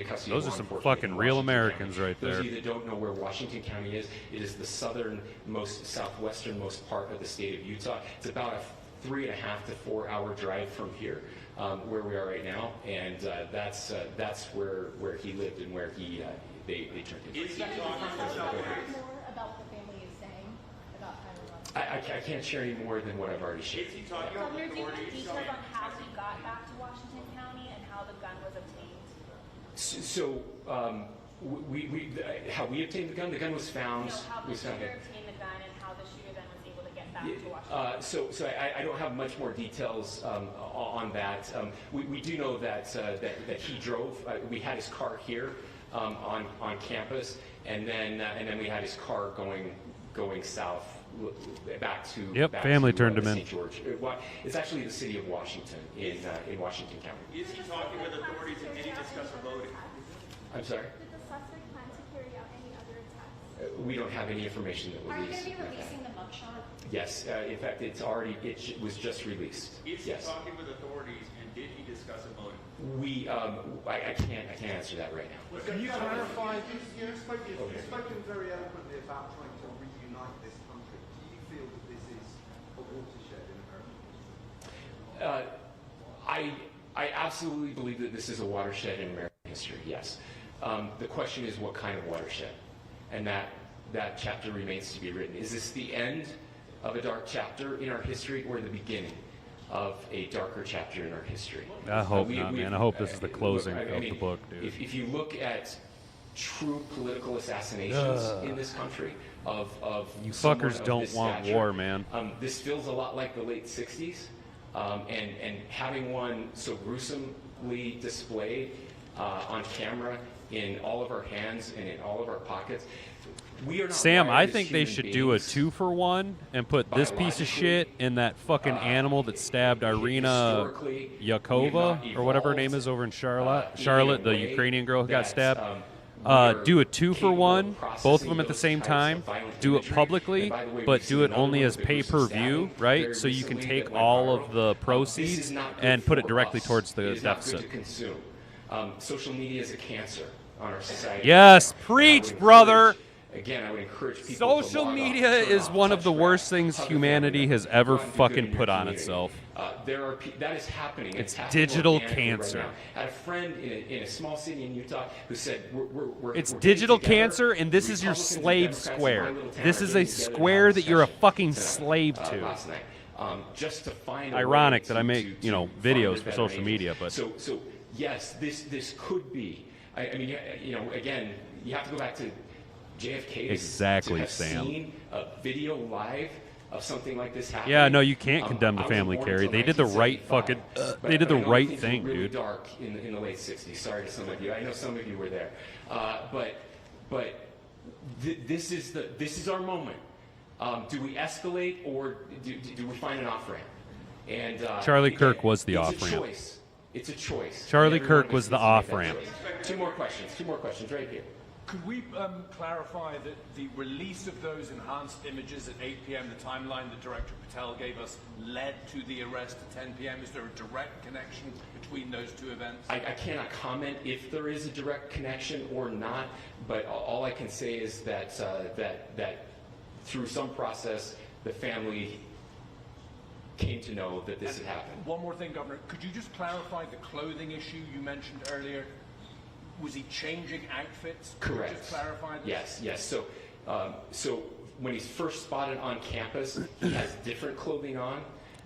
custody. Those of are law some enforcement fucking in real Washington Americans County. right Those there. of you that don't know where Washington County is, it is the southernmost, southwesternmost part of the state of Utah. It's about a 3.5 to 4 hour drive from here, where we are right now, and that's where he lived and where they turned him. Is he talking more about what the family is saying about Tyler Robinson? I can't share any more than what I've already shared. Is he talking Governor, with do you have authorities? details on how he got back to Washington County and how the gun was obtained? So, how we obtained the gun was found. No, how the was found. shooter obtained the gun and how the shooter then was able to get back to Washington. So I don't have much more details on that. We do know that he drove. We had his car here on campus, and then we had his car going south back to. Yep, back family to, turned him in. St. George. It's actually the city of Washington in Washington County. Is he talking with authorities and did he discuss a motive? I'm sorry. Did the suspect plan to carry out any other attacks? We don't have any information that would Are you release. going to be releasing the mugshot? Yes, in fact, it was just released. Is he Yes. talking with authorities and did he discuss a motive? I can't answer that right now. Can you clarify? You've spoken very eloquently about trying to reunite this country. Do you feel that this is a watershed in American history? I absolutely believe that this is a watershed in American history, yes. The question is what kind of watershed? And that chapter remains to be written. Is this the end of a dark chapter in our history or the beginning of a darker chapter in our history? I hope not, man. I hope this is the closing of the book, dude. If you look at true political assassinations in this country of You someone fuckers of don't this want stature, war, man. this feels a lot like the late 60s, and having one so gruesomely displayed on camera in all of our hands and in all of our pockets, We are not Sam, I wired as think they human should do a beings 2-for-1 and put this piece of shit in that fucking animal that stabbed Irina historically, we Yakova have not or whatever her name evolved, is over in Charlotte. in a Charlotte, the way Ukrainian girl who got that, stabbed. we are Do a capable 2-for-1, of both of processing them at the those same types time. of violent Do it imagery. publicly, And by the way, but we've do seen it another only one as with the gruesome pay-per-view, stabbing right? very So you can recently take that went all viral. of the This proceeds is not good and put it for directly us. towards It the is not good deficit. to consume. Social media is a cancer on our society. Yes, And I preach, would brother. encourage- Again, I would encourage people to Social log off, media turn is off, one of touch the grass, worst things hug a humanity family has member, ever go out and do good fucking in your put on community. itself. That is happening. and It's happening digital organically cancer. Right now. I had a friend in a small city in Utah who said, It's we're digital getting together, cancer, and this is your Republicans and slave Democrats in square. my little town This are is a getting together to square have that you're a discussion fucking tonight, slave to. last night, just to find a Ironic way that I make, to videos fund for better social agents. media, but So yes, this could be. I mean, again, you have to go back to JFK Exactly, to have Sam. seen a video live of something like this happening. Yeah, no, you can't condemn the I wasn't family, born Carrie. until They did the right 1975, they did the I know right things thing, were really dude. dark in the late 60s. Sorry to some of you. I know some of you were there. This is our moment. Do we escalate or do we find an off-ramp? And Charlie again, Kirk was the it's off-ramp. A choice. It's a choice. Charlie Every one Kirk of us was the needs to make that off-ramp. choice. Two more questions right here. Could we clarify that the release of those enhanced images at 8 p.m., the timeline that Director Patel gave us, led to the arrest at 10 p.m.? Is there a direct connection between those two events? I cannot comment if there is a direct connection or not, but all I can say is that that through some process, the family came to know that this had happened. One more thing, Governor. Could you just clarify the clothing issue you mentioned earlier? Was he changing outfits? Could you Correct. just clarify this? Yes. So when he's first spotted on campus, he has different clothing on.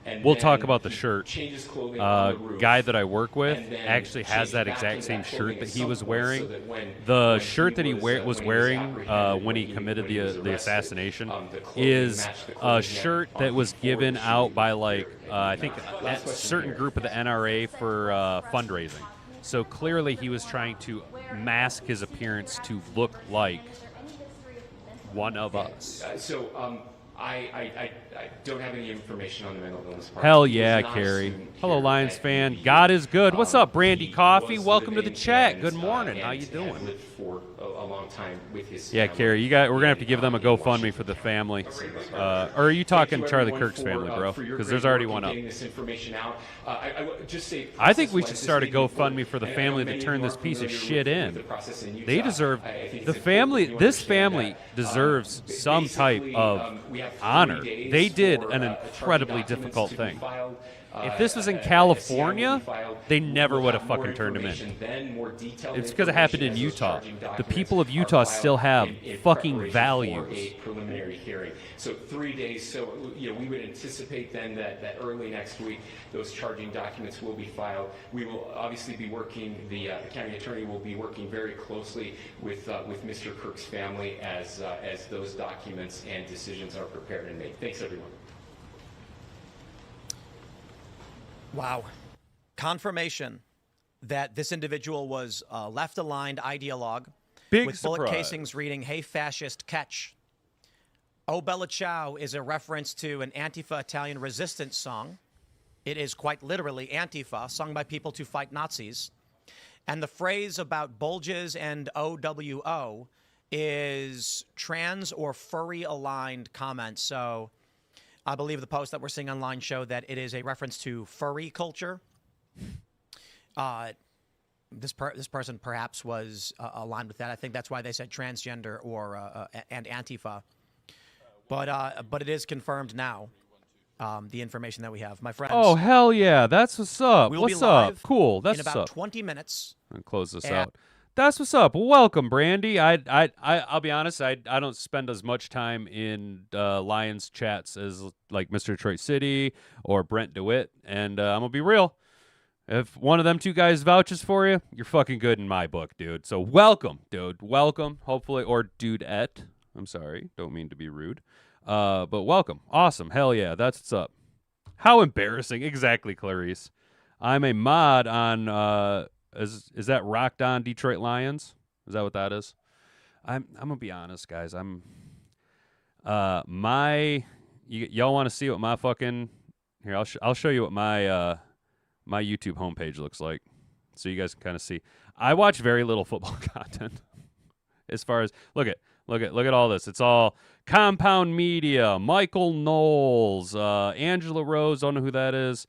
And We'll then talk about the he shirt. Changes clothing on the roof. Guy that I work with and then actually has changes that back exact into same that shirt clothing that at he some was point wearing. so that when The he shirt that he was when he was wearing apprehended, when he committed when he was the arrested, assassination the clothing is matched the a clothing shirt on that was before given the out shooting. by like I think Last a question certain here. group of the NRA for fundraising. So clearly he was trying to mask his appearance to look like one of us. I don't have any information on the mental illness part. Hell He was yeah, not a Carrie. student Hello, here Lions at fan. UVU. God is good. What's up, Brandy He Coffee? was Welcome to the living chat. and, Good morning. How and you had doing? lived for a long time with his Yeah, family Carrie, we're gonna have to give them a in GoFundMe Washington for the County. family. Or are you talking Thank you, Charlie everyone, Kirk's family, bro? for your Because great there's already work one in up. getting this information out. I would just say I think we should process-wise, start a this may be important. GoFundMe for the And I know family many that of turned you this are piece of familiar shit with in. the process in They Utah. deserve I think it's the important family. that you This understand family that. deserves some type Basically, of we have 3 honor. days They did for, an charging incredibly documents difficult to be thing. filed. If this was in A CI will California, be filed. they We never will would have have more fucking turned him in. information then, more detailed It's because it happened in information as those Utah. charging The documents people of are Utah filed still have in fucking preparation values. For a preliminary hearing. So 3 days. So we would anticipate then that early next week those charging documents will be filed. We will obviously be working. The county attorney will be working very closely with Mr. Kirk's family as those documents and decisions are prepared and made. Thanks, everyone. Wow. Confirmation that this individual was a left-aligned ideologue Big with bullet surprise. casings reading, "Hey, fascist, catch." "Oh, Bella Ciao" is a reference to an Antifa Italian resistance song. It is quite literally Antifa, sung by people to fight Nazis. And the phrase about bulges and OWO is trans or furry-aligned comments. So I believe the post that we're seeing online show that it is a reference to furry culture. This person perhaps was aligned with that. I think that's why they said transgender or and Antifa. But it is confirmed now. The information that we have, my friends. Oh hell yeah, that's what's up. We'll What's be up? live Cool. That's in what's about up. 20 minutes. And close this And- out. That's what's up. Well, welcome, Brandy. I'll be honest. I don't spend as much time in Lions chats as like Mr. Detroit City or Brent DeWitt. And I'm gonna be real. If one of them two guys vouches for you, you're fucking good in my book, dude. So welcome, dude. Welcome. Hopefully, or dude-et. I'm sorry. Don't mean to be rude. But welcome. Awesome. Hell yeah. That's what's up. How embarrassing. Exactly, Clarice. I'm a mod on, is that Rocked On Detroit Lions? Is that what that is? I'm gonna be honest, guys. Y'all want to see what my fucking here? I'll show you what my my YouTube homepage looks like, so you guys can kind of see. I watch very little football content. As far as look at all this. It's all Compound Media, Michael Knowles, Angela Rose. Don't know who that is.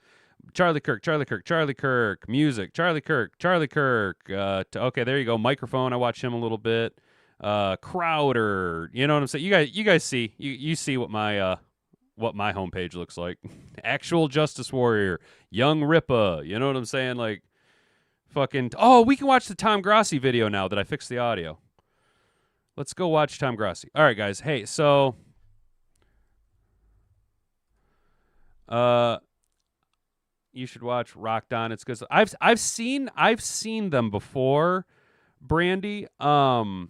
Charlie Kirk, music, Charlie Kirk. Okay, there you go. Microphone. I watch him a little bit. Crowder. You know what I'm saying? You guys see. You see what my homepage looks like. Actual Justice Warrior, Young Ripa. You know what I'm saying? Like, fucking. Oh, we can watch the Tom Grossi video now that I fixed the audio. Let's go watch Tom Grossi. All right, guys. Hey, so you should watch Rocked On. It's good. I've seen them before, Brandy. I've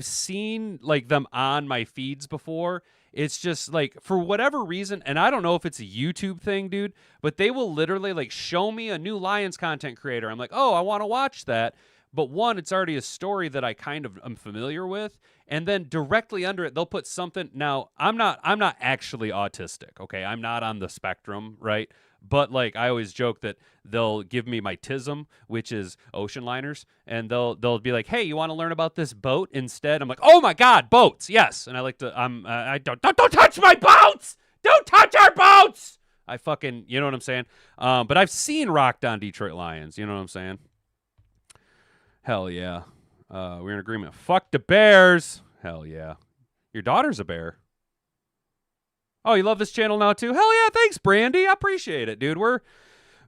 seen like them on my feeds before. It's just like for whatever reason, and I don't know if it's a YouTube thing, dude, but they will literally like show me a new Lions content creator. I'm like, oh, I want to watch that. But one, it's already a story that I kind of am familiar with, and then directly under it, they'll put something. Now, I'm not actually autistic, okay? I'm not on the spectrum, right? But like I always joke that they'll give me my TISM, which is ocean liners, and they'll be like, "Hey, you want to learn about this boat instead?" I'm like, "Oh my God, boats, yes!" And I like to, I don't touch my boats! Don't touch our boats! I fucking, you know what I'm saying? But I've seen Rocked On Detroit Lions, you know what I'm saying? Hell yeah. We're in agreement. Fuck the Bears. Hell yeah. Your daughter's a bear. Oh, you love this channel now too? Hell yeah, thanks, Brandy. I appreciate it, dude. Or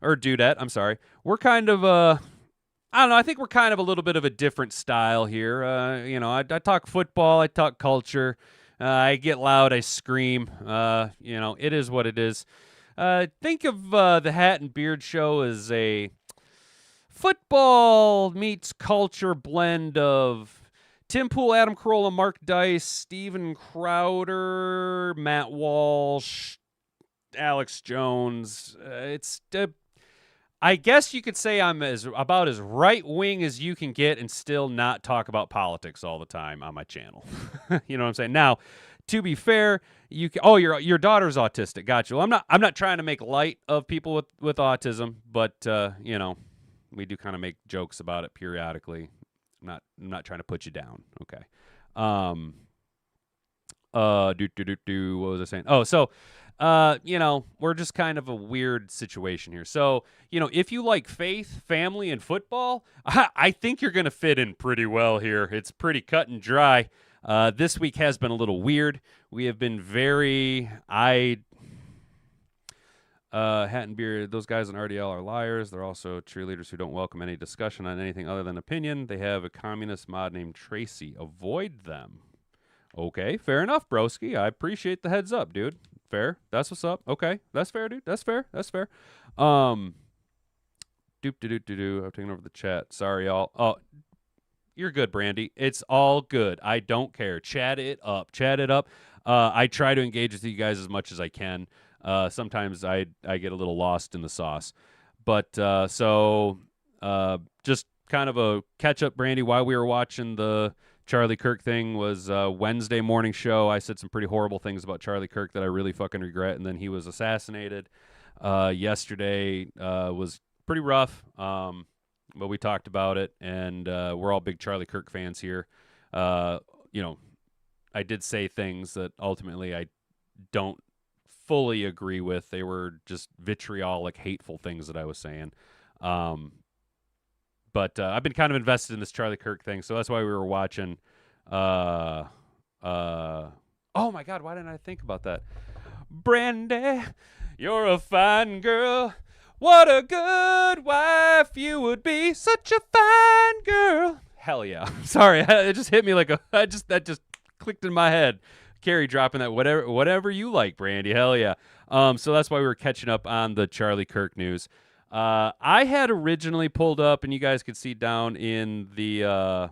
Dudette, I'm sorry. We're kind of, I don't know, I think we're kind of a little bit of a different style here. You know, I talk football, I talk culture. I get loud, I scream. You know, it is what it is. Think of the Hat and Beard Show as a football meets culture blend of Tim Pool, Adam Carolla, Mark Dice, Steven Crowder, Matt Walsh, Alex Jones. I guess you could say I'm about as right-wing as you can get and still not talk about politics all the time on my channel. You know what I'm saying? Now, to be fair, your daughter's autistic. Gotcha. Well, I'm not trying to make light of people with autism, but you know, we do kind of make jokes about it periodically. I'm not trying to put you down. Okay. What was I saying? Oh, so you know, we're just kind of a weird situation here. So, you know, if you like faith, family, and football, I think you're going to fit in pretty well here. It's pretty cut and dry. This week has been a little weird. We have been Hat and Beard, those guys in RDL are liars. They're also cheerleaders who don't welcome any discussion on anything other than opinion. They have a communist mod named Tracy. Avoid them. Okay, fair enough, broski. I appreciate the heads up, dude. Fair. That's what's up. Okay, that's fair, dude. That's fair. I'm taking over the chat. Sorry, y'all. Oh, you're good, Brandy. It's all good. I don't care. Chat it up. I try to engage with you guys as much as I can. Sometimes I get a little lost in the sauce. But just kind of a catch-up, Brandy, while we were watching the Charlie Kirk thing was Wednesday morning show. I said some pretty horrible things about Charlie Kirk that I really fucking regret, and then he was assassinated. Yesterday was pretty rough, but we talked about it, and we're all big Charlie Kirk fans here. You know, I did say things that ultimately I don't fully agree with. They were just vitriolic, hateful things that I was saying. But I've been kind of invested in this Charlie Kirk thing, so that's why we were watching. Oh my God, why didn't I think about that? Brandy, you're a fine girl. What a good wife you would be. Such a fine girl. Hell yeah. Sorry, it just hit me like that just clicked in my head. Carrie dropping that whatever you like, Brandy. Hell yeah. So that's why we were catching up on the Charlie Kirk news. I had originally pulled up, and you guys could see down in the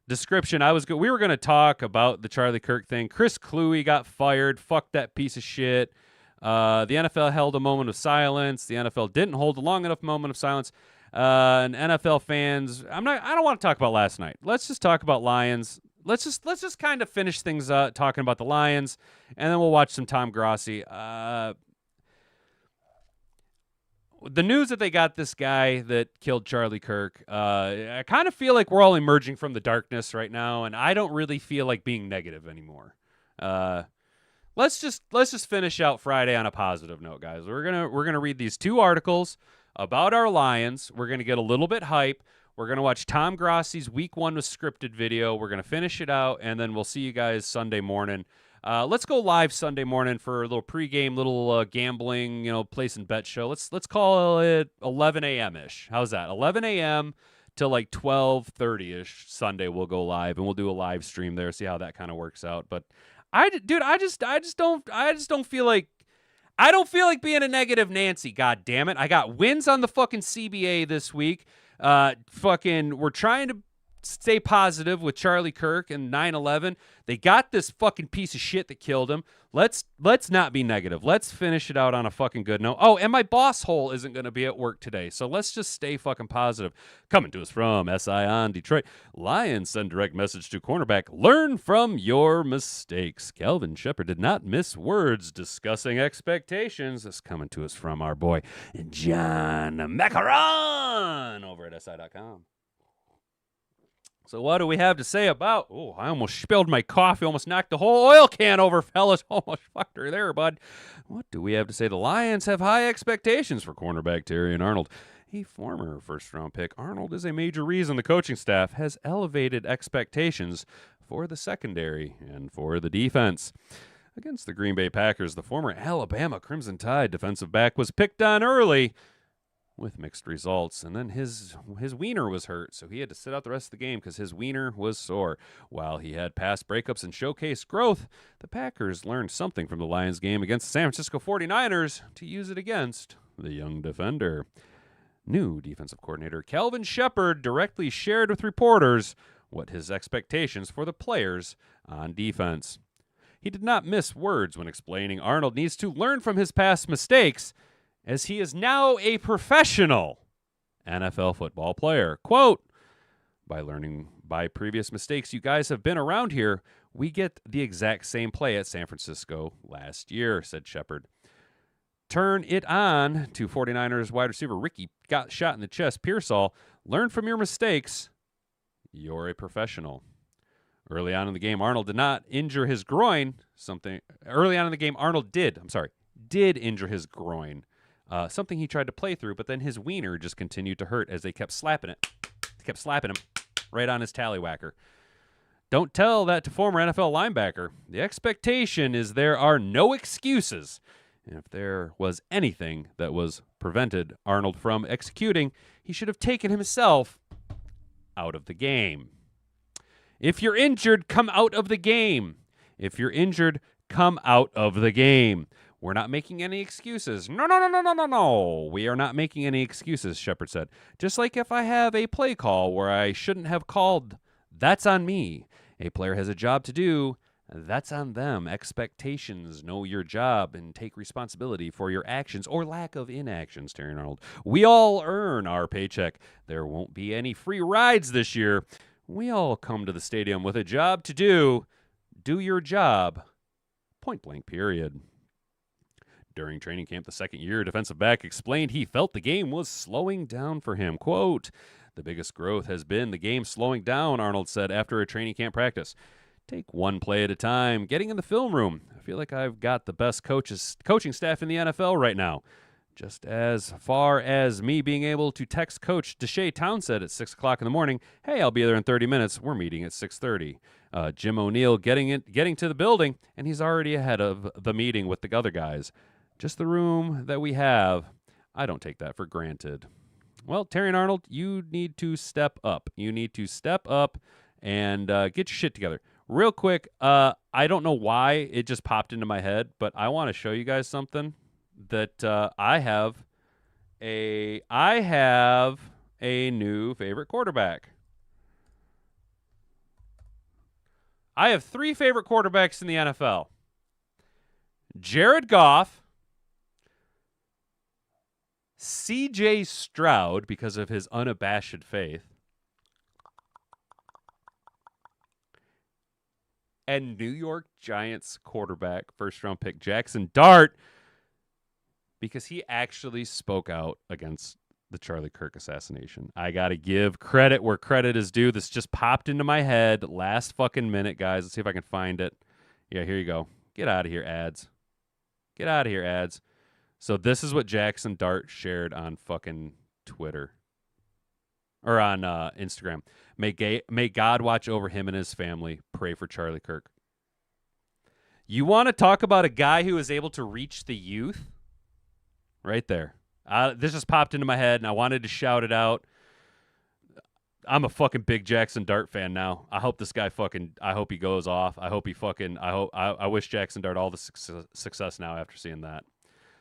description. We were going to talk about the Charlie Kirk thing. Chris Kluwe got fired. Fuck that piece of shit. The NFL held a moment of silence. The NFL didn't hold a long enough moment of silence. And NFL fans, I don't want to talk about last night. Let's just talk about Lions. Let's just kind of finish things up talking about the Lions, and then we'll watch some Tom Grossi. The news that they got this guy that killed Charlie Kirk, I kind of feel like we're all emerging from the darkness right now, and I don't really feel like being negative anymore. Let's just finish out Friday on a positive note, guys. We're gonna read these 2 articles about our Lions. We're gonna get a little bit hype. We're gonna watch Tom Grossi's Week 1 with scripted video. We're gonna finish it out, and then we'll see you guys Sunday morning. Let's go live Sunday morning for a little pregame, little gambling, place and bet show. Let's call it 11 a.m. ish. How's that? 11 a.m. till like 12:30 ish. Sunday we'll go live, and we'll do a live stream there. See how that kind of works out. But I just don't feel like. I don't feel like being a negative Nancy. God damn it! I got wins on the fucking CBA this week. We're trying to stay positive with Charlie Kirk and 9/11. They got this fucking piece of shit that killed him. Let's not be negative. Let's finish it out on a fucking good note. Oh, and my boss hole isn't going to be at work today, so let's just stay fucking positive. Coming to us from SI on Detroit. Lions send direct message to cornerback. Learn from your mistakes. Kelvin Shepard did not miss words discussing expectations. This coming to us from our boy John Macaron over at SI.com. So what do we have to say about... Oh, I almost spilled my coffee. Almost knocked the whole oil can over, fellas. Almost fucked her there, bud. What do we have to say? The Lions have high expectations for cornerback Terrion Arnold. A former first-round pick, Arnold is a major reason the coaching staff has elevated expectations for the secondary and for the defense. Against the Green Bay Packers, the former Alabama Crimson Tide defensive back was picked on early with mixed results, and then his wiener was hurt, so he had to sit out the rest of the game because his wiener was sore. While he had pass breakups and showcased growth, the Packers learned something from the Lions game against the San Francisco 49ers to use it against the young defender. New defensive coordinator Kelvin Shepard directly shared with reporters what his expectations for the players on defense. He did not miss words when explaining Arnold needs to learn from his past mistakes, as he is now a professional NFL football player. Quote, by learning by previous mistakes, you guys have been around here. We get the exact same play at San Francisco last year, said Shepard. Turn it on to 49ers wide receiver Ricky got shot in the chest. Pearsall, learn from your mistakes. You're a professional. Early on in the game, Arnold did not injure his groin. Early on in the game, Arnold did injure his groin. Something he tried to play through, but then his wiener just continued to hurt as they kept slapping it. They kept slapping him right on his tallywhacker. Don't tell that to former NFL linebacker. The expectation is there are no excuses. And if there was anything that was prevented Arnold from executing, he should have taken himself out of the game. If you're injured, come out of the game. If you're injured, come out of the game. We're not making any excuses. No. We are not making any excuses, Shepard said. Just like if I have a play call where I shouldn't have called, that's on me. A player has a job to do, that's on them. Expectations, know your job, and take responsibility for your actions or lack of inactions, Terrion Arnold. We all earn our paycheck. There won't be any free rides this year. We all come to the stadium with a job to do. Do your job. Point blank, period. During training camp, the second-year defensive back explained he felt the game was slowing down for him. Quote, the biggest growth has been the game slowing down, Arnold said after a training camp practice. Take one play at a time. Getting in the film room. I feel like I've got the best coaching staff in the NFL right now. Just as far as me being able to text Coach Deshae Townsend at 6 o'clock in the morning, hey, I'll be there in 30 minutes. We're meeting at 6:30. Jim O'Neill getting to the building, and he's already ahead of the meeting with the other guys. Just the room that we have, I don't take that for granted. Well, Terrion Arnold, you need to step up. You need to step up and get your shit together. Real quick, I don't know why it just popped into my head, but I want to show you guys something that I have a new favorite quarterback. I have 3 favorite quarterbacks in the NFL. Jared Goff, C.J. Stroud, because of his unabashed faith, and New York Giants quarterback, first-round pick Jackson Dart, because he actually spoke out against the Charlie Kirk assassination. I got to give credit where credit is due. This just popped into my head last fucking minute, guys. Let's see if I can find it. Yeah, here you go. Get out of here, ads. Get out of here, ads. So this is what Jackson Dart shared on fucking Twitter. Or on Instagram. May God watch over him and his family. Pray for Charlie Kirk. You want to talk about a guy who is able to reach the youth? Right there. This just popped into my head, and I wanted to shout it out. I'm a fucking big Jackson Dart fan now. I hope this guy I hope he goes off. I hope he I wish Jackson Dart all the success now after seeing that.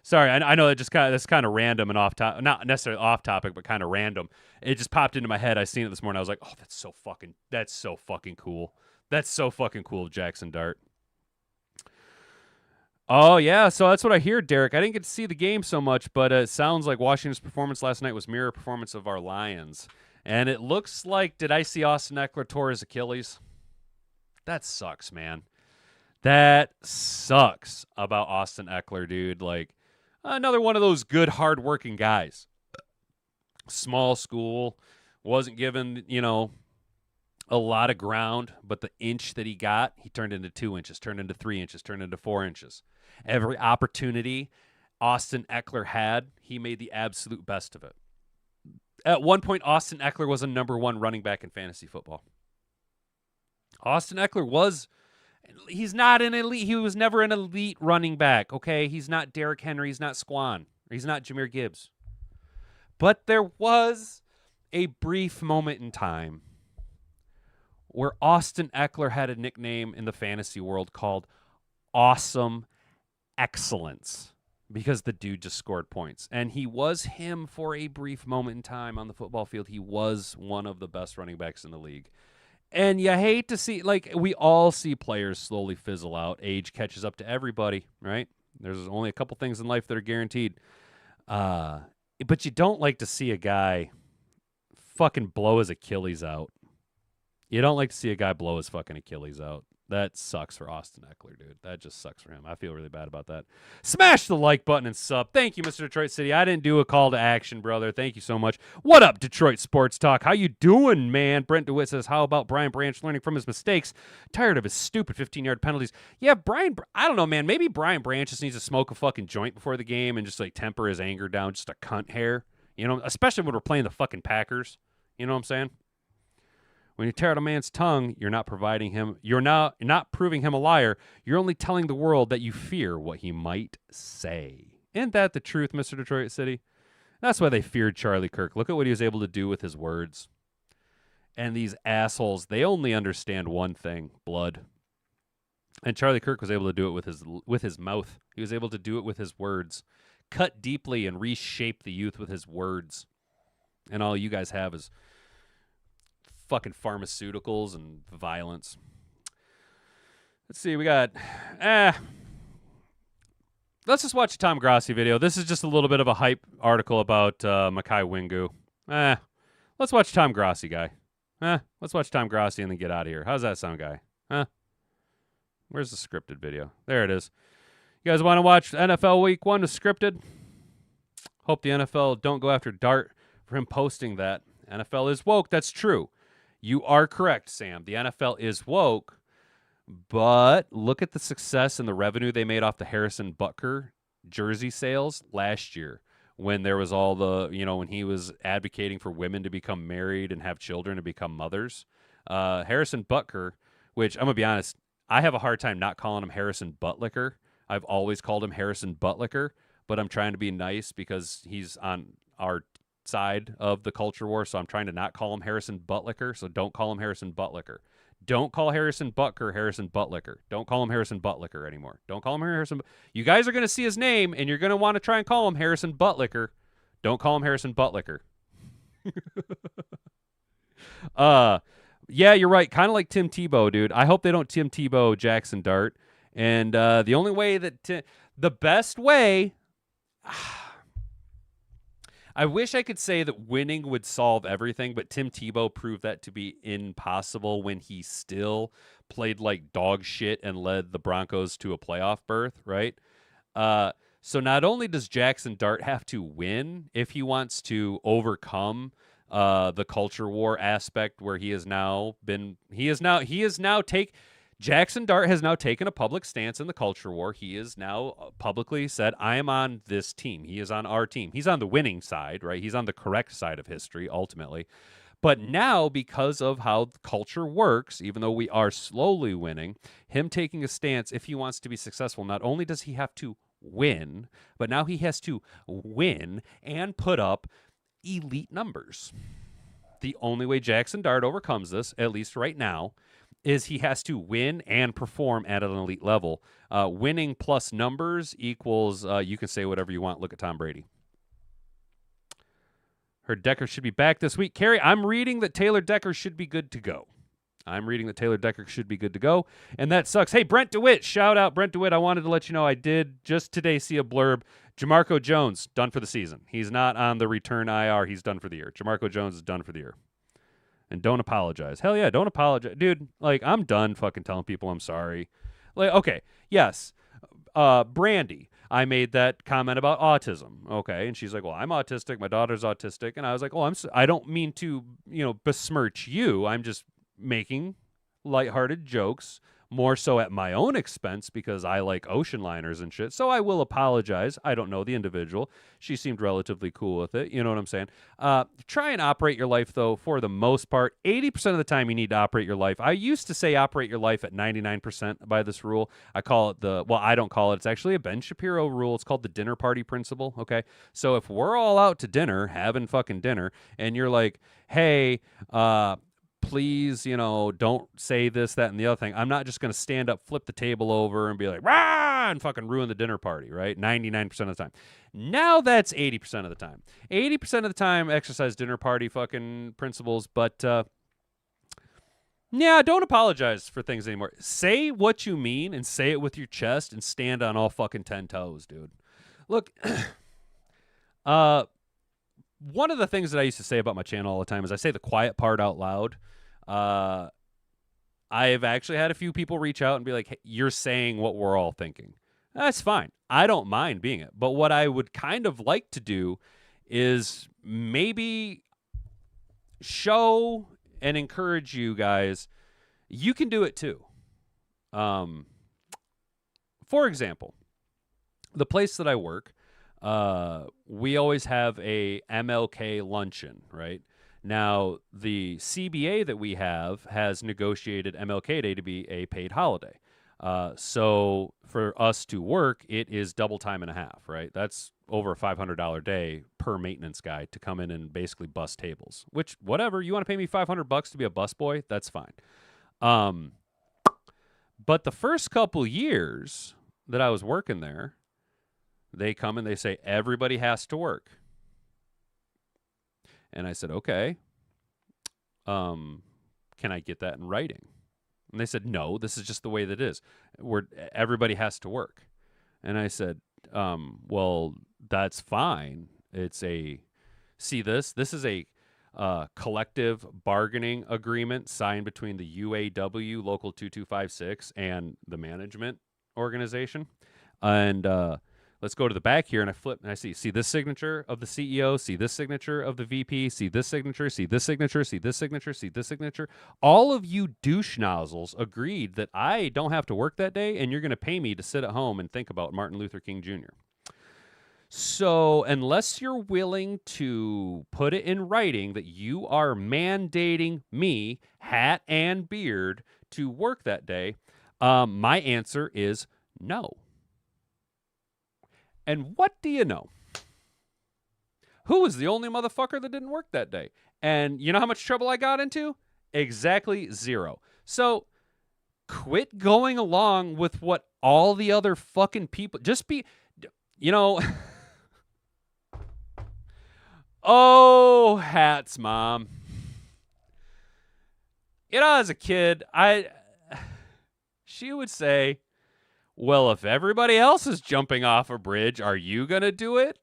Sorry, I know that's kind of random and off topic, not necessarily off topic, but kind of random. It just popped into my head. I seen it this morning. I was like, oh, that's so fucking cool. That's so fucking cool, Jackson Dart. Oh, yeah, so that's what I hear, Derek. I didn't get to see the game so much, but it sounds like Washington's performance last night was mirror performance of our Lions. And it looks like, did I see Austin Eckler tore his Achilles? That sucks, man. That sucks about Austin Eckler, dude. Like, another one of those good, hard-working guys. Small school, wasn't given, a lot of ground, but the inch that he got, he turned into 2 inches, turned into 3 inches, turned into 4 inches. Every opportunity Austin Eckler had, he made the absolute best of it. At one point, Austin Eckler was a number 1 running back in fantasy football. Austin Eckler he's not an elite. He was never an elite running back, okay? He's not Derrick Henry. He's not Squan. He's not Jahmyr Gibbs. But there was a brief moment in time where Austin Eckler had a nickname in the fantasy world called Awesome Excellence because the dude just scored points. And he was him for a brief moment in time on the football field. He was one of the best running backs in the league. And you hate to see, we all see players slowly fizzle out. Age catches up to everybody, right? There's only a couple things in life that are guaranteed. But you don't like to see a guy fucking blow his Achilles out. You don't like to see a guy blow his fucking Achilles out. That sucks for Austin Eckler, dude. That just sucks for him. I feel really bad about that. Smash the like button and sub. Thank you, Mr. Detroit City. I didn't do a call to action, brother. Thank you so much. What up, Detroit Sports Talk? How you doing, man? Brent DeWitt says, how about Brian Branch learning from his mistakes? Tired of his stupid 15-yard penalties. Yeah, I don't know, man. Maybe Brian Branch just needs to smoke a fucking joint before the game and just, temper his anger down just a cunt hair. Especially when we're playing the fucking Packers. You know what I'm saying? When you tear out a man's tongue, you're not proving him a liar. You're only telling the world that you fear what he might say. Isn't that the truth, Mr. Detroit City? That's why they feared Charlie Kirk. Look at what he was able to do with his words. And these assholes, they only understand one thing, blood. And Charlie Kirk was able to do it with his mouth. He was able to do it with his words. Cut deeply and reshape the youth with his words. And all you guys have is fucking pharmaceuticals and violence. Let's see, we got let's just watch a Tom Grossi video. This is just a little bit of a hype article about Mekhi Wingu. Let's watch Tom Grossi, guy. Let's watch Tom Grossi and then get out of here. How's that sound, guy? Where's the scripted video? There it is. You guys want to watch NFL Week 1 is scripted? Hope the NFL don't go after Dart for him posting that. NFL is woke. That's true. You are correct, Sam. The NFL is woke, but look at the success and the revenue they made off the Harrison Butker jersey sales last year when there was all the, when he was advocating for women to become married and have children and become mothers. Harrison Butker, which I'm going to be honest, I have a hard time not calling him Harrison Buttlicker. I've always called him Harrison Buttlicker, but I'm trying to be nice because he's on our side of the culture war, so I'm trying to not call him Harrison Buttlicker, so don't call him Harrison Buttlicker. Don't call Harrison Butker Harrison Buttlicker. Don't call him Harrison Buttlicker anymore. Don't call him Harrison. You guys are going to see his name, and you're going to want to try and call him Harrison Buttlicker. Don't call him Harrison Buttlicker. Yeah, you're right. Kind of like Tim Tebow, dude. I hope they don't Tim Tebow Jackson Dart. And the only way that the best way I wish I could say that winning would solve everything, but Tim Tebow proved that to be impossible when he still played like dog shit and led the Broncos to a playoff berth, right? So not only does Jackson Dart have to win if he wants to overcome the culture war aspect, where Jackson Dart has now taken a public stance in the culture war. He is now publicly said, I am on this team. He is on our team. He's on the winning side, right? He's on the correct side of history, ultimately. But now, because of how culture works, even though we are slowly winning, him taking a stance, if he wants to be successful, not only does he have to win, but now he has to win and put up elite numbers. The only way Jackson Dart overcomes this, at least right now, is he has to win and perform at an elite level. Winning plus numbers equals, you can say whatever you want. Look at Tom Brady. Heard Decker should be back this week. Carrie, I'm reading that Taylor Decker should be good to go. And that sucks. Hey, Brent DeWitt, shout out Brent DeWitt. I wanted to let you know I did just today see a blurb. Jamarco Jones, done for the season. He's not on the return IR. He's done for the year. Jamarco Jones is done for the year. And don't apologize. Hell yeah, don't apologize. Dude, like, I'm done fucking telling people I'm sorry. Like, okay, yes. Brandy, I made that comment about autism. Okay, and she's like, well, I'm autistic. My daughter's autistic. And I was like, oh, I don't mean to, besmirch you. I'm just making lighthearted jokes, more so at my own expense because I like ocean liners and shit. So I will apologize. I don't know the individual. She seemed relatively cool with it. You know what I'm saying? Try and operate your life, though, for the most part. 80% of the time you need to operate your life. I used to say operate your life at 99% by this rule. I call it I don't call it. It's actually a Ben Shapiro rule. It's called the dinner party principle, okay? So if we're all out to dinner, having fucking dinner, and you're like, hey, please, don't say this, that, and the other thing. I'm not just going to stand up, flip the table over, and be like, rah, and fucking ruin the dinner party, right? 99% of the time. Now that's 80% of the time. 80% of the time, exercise dinner party fucking principles, but, yeah, don't apologize for things anymore. Say what you mean, and say it with your chest, and stand on all fucking 10 toes, dude. Look, one of the things that I used to say about my channel all the time is I say the quiet part out loud. I've actually had a few people reach out and be like, hey, you're saying what we're all thinking. That's fine. I don't mind being it. But what I would kind of like to do is maybe show and encourage you guys, you can do it too. For example, the place that I work, we always have a MLK luncheon, right? Now, the CBA that we have has negotiated MLK Day to be a paid holiday. So for us to work, it is double time and a half, right? That's over a $500 day per maintenance guy to come in and basically bus tables, which, whatever, you want to pay me $500 to be a busboy? That's fine. But the first couple years that I was working there, they come and they say, everybody has to work. And I said, okay, can I get that in writing? And they said, no, this is just the way that it is. Everybody has to work. And I said, well, that's fine. This is a collective bargaining agreement signed between the UAW Local 2256 and the management organization. And let's go to the back here, and I flip, and I see this signature of the CEO, see this signature of the VP, see this signature, see this signature, see this signature, see this signature. All of you douche nozzles agreed that I don't have to work that day, and you're going to pay me to sit at home and think about Martin Luther King Jr. So unless you're willing to put it in writing that you are mandating me, hat and beard, to work that day, my answer is no. And what do you know? Who was the only motherfucker that didn't work that day? And you know how much trouble I got into? Exactly 0. So quit going along with what all the other fucking people... Just be... Oh, hats, Mom. As a kid, she would say... Well, if everybody else is jumping off a bridge, are you going to do it?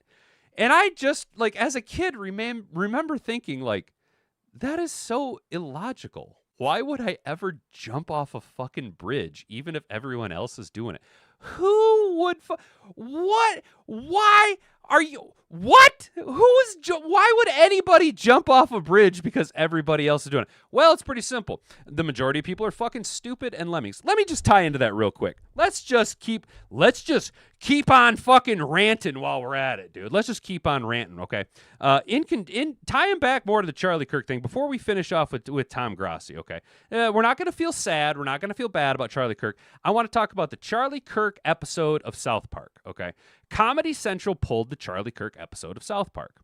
And I just, like, as a kid, remember thinking, like, that is so illogical. Why would I ever jump off a fucking bridge, even if everyone else is doing it? Who would? What? Why are you? What? Why would anybody jump off a bridge because everybody else is doing it? Well, it's pretty simple. The majority of people are fucking stupid and lemmings. Let me just tie into that real quick. Let's just keep on fucking ranting while we're at it, dude. Let's just keep on ranting, okay? In tying back more to the Charlie Kirk thing before we finish off with Tom Grossi, okay? We're not gonna feel sad. We're not gonna feel bad about Charlie Kirk. I want to talk about the Charlie Kirk episode of South Park, okay? Comedy Central pulled the Charlie Kirk episode of South Park.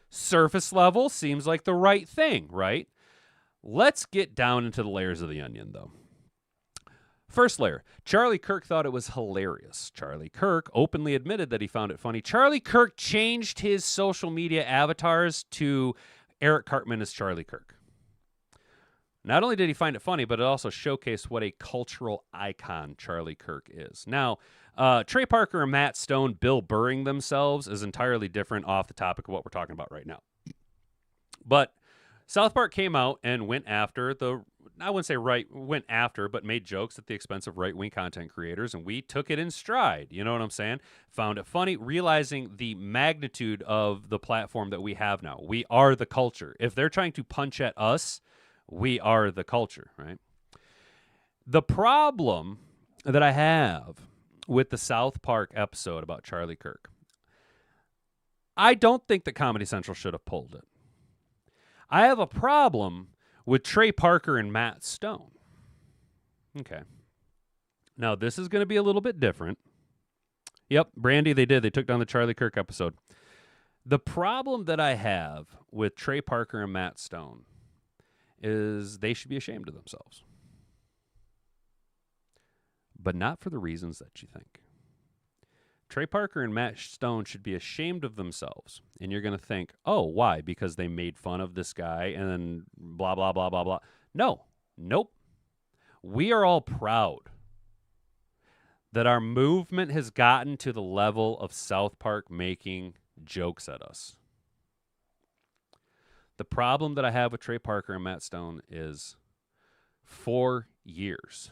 Surface level seems like the right thing, right? Let's get down into the layers of the onion, though. First layer, Charlie Kirk thought it was hilarious. Charlie Kirk openly admitted that he found it funny. Charlie Kirk changed his social media avatars to Eric Cartman as Charlie Kirk. Not only did he find it funny, but it also showcased what a cultural icon Charlie Kirk is. Now, Trey Parker and Matt Stone Bill Burring themselves is entirely different off the topic of what we're talking about right now. But South Park came out and went after but made jokes at the expense of right-wing content creators, and we took it in stride. You know what I'm saying? Found it funny, realizing the magnitude of the platform that we have now. We are the culture. If they're trying to punch at us, we are the culture, right? The problem that I have with the South Park episode about Charlie Kirk, I don't think that Comedy Central should have pulled it. I have a problem with Trey Parker and Matt Stone. Okay. Now, this is going to be a little bit different. Yep, Brandy, they did. They took down the Charlie Kirk episode. The problem that I have with Trey Parker and Matt Stone is they should be ashamed of themselves. But not for the reasons that you think. Trey Parker and Matt Stone should be ashamed of themselves. And you're going to think, oh, why? Because they made fun of this guy and then blah, blah, blah, blah, blah. No. Nope. We are all proud that our movement has gotten to the level of South Park making jokes at us. The problem that I have with Trey Parker and Matt Stone is 4 years,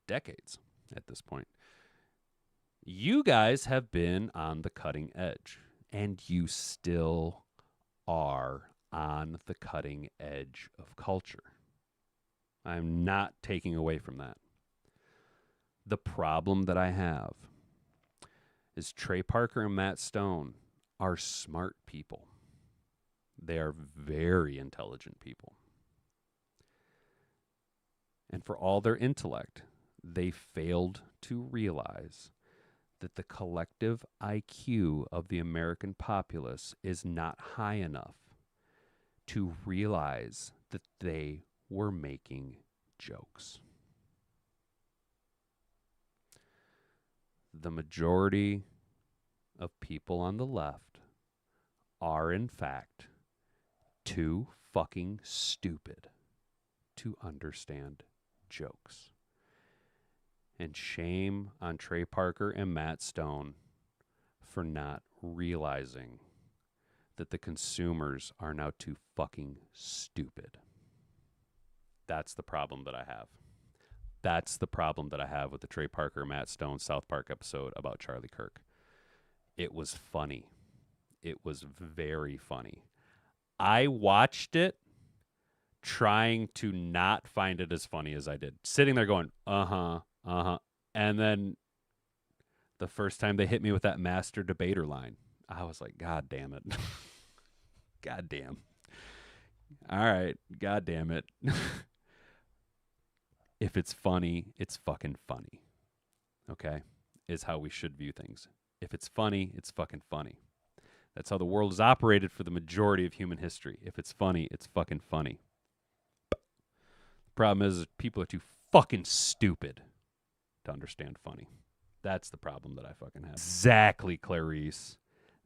decades at this point. You guys have been on the cutting edge, and you still are on the cutting edge of culture. I'm not taking away from that. The problem that I have is Trey Parker and Matt Stone are smart people. They are very intelligent people. And for all their intellect, they failed to realize that the collective IQ of the American populace is not high enough to realize that they were making jokes. The majority of people on the left are, in fact, too fucking stupid to understand jokes. And shame on Trey Parker and Matt Stone for not realizing that the consumers are now too fucking stupid. That's the problem that I have. That's the problem that I have with the Trey Parker, Matt Stone South Park episode about Charlie Kirk. It was funny. It was very funny. I watched it trying to not find it as funny as I did. Sitting there going, and then the first time they hit me with that master debater line, I was like, God damn it. God damn. All right. God damn it. If it's funny, it's fucking funny. Okay? Is how we should view things. If it's funny, it's fucking funny. That's how the world has operated for the majority of human history. If it's funny, it's fucking funny. The problem is people are too fucking stupid to understand funny. That's the problem that I fucking have. Exactly, Clarice.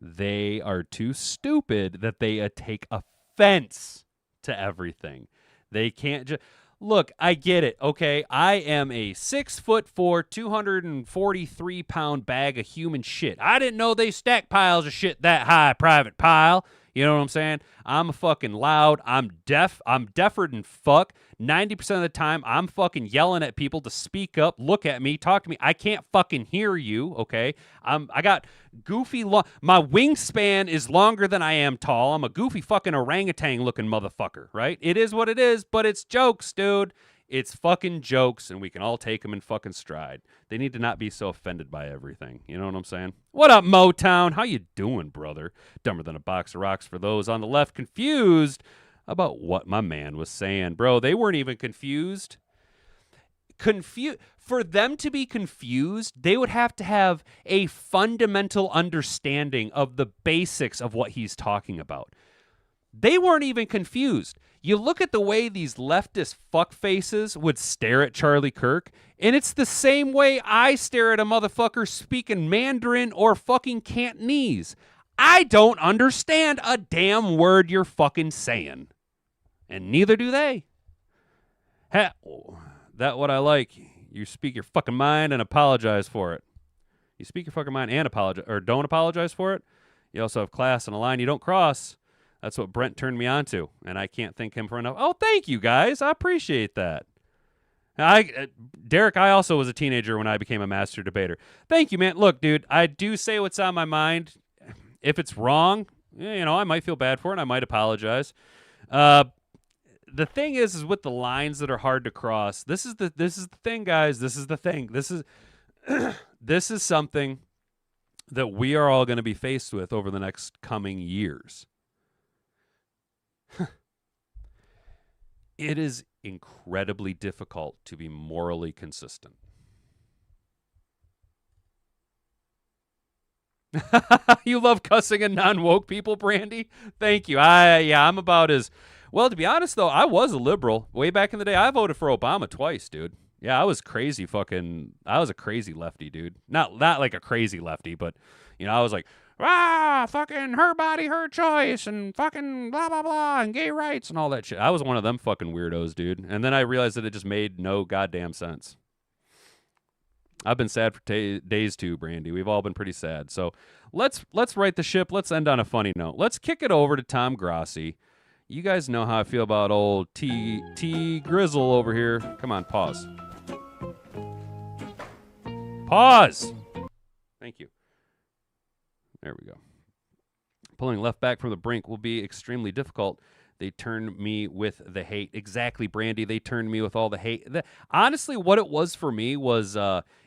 They are too stupid that they take offense to everything. They can't just... Look, I get it, okay? I am a 6'4", 243-pound bag of human shit. I didn't know they stack piles of shit that high, private pile. You know what I'm saying? I'm fucking loud. I'm deaf. I'm deafer than fuck. 90% of the time, I'm fucking yelling at people to speak up, look at me, talk to me. I can't fucking hear you, okay? I got goofy my wingspan is longer than I am tall. I'm a goofy fucking orangutan looking motherfucker, right? It is what it is, but it's jokes, dude. It's fucking jokes, and we can all take them in fucking stride. They need to not be so offended by everything. You know what I'm saying? What up, Motown? How you doing, brother? Dumber than a box of rocks for those on the left confused about what my man was saying. Bro, they weren't even confused. For them to be confused, they would have to have a fundamental understanding of the basics of what he's talking about. They weren't even confused. You look at the way these leftist fuckfaces would stare at Charlie Kirk, and it's the same way I stare at a motherfucker speaking Mandarin or fucking Cantonese. I don't understand a damn word you're fucking saying. And neither do they. That what I like. You speak your fucking mind and apologize for it. You speak your fucking mind and apologize, or don't apologize for it. You also have class and a line you don't cross. That's what Brent turned me on to, and I can't thank him for enough. Oh, thank you, guys. I appreciate that. Derek, I also was a teenager when I became a master debater. Thank you, man. Look, dude, I do say what's on my mind. If it's wrong, you know, I might feel bad for it, and I might apologize. The thing is with the lines that are hard to cross, this is the thing, guys. This is the thing. This is something that we are all going to be faced with over the next coming years. It is incredibly difficult to be morally consistent. You love cussing and non-woke people, Brandy? Thank you. I'm about as... Well, to be honest, though, I was a liberal. Way back in the day, I voted for Obama twice, dude. Yeah, I was crazy I was a crazy lefty, dude. Not like a crazy lefty, but, you know, I was like... fucking her body, her choice, and fucking blah, blah, blah, and gay rights and all that shit. I was one of them fucking weirdos, dude. And then I realized that it just made no goddamn sense. I've been sad for days too, Brandy. We've all been pretty sad. So let's right the ship. Let's end on a funny note. Let's kick it over to Tom Grossi. You guys know how I feel about old T Grizzle over here. Come on, pause. Pause! Thank you. There we go. Pulling left back from the brink will be extremely difficult. They turned me with the hate. Exactly, Brandy. They turned me with all the hate. Honestly, what it was for me was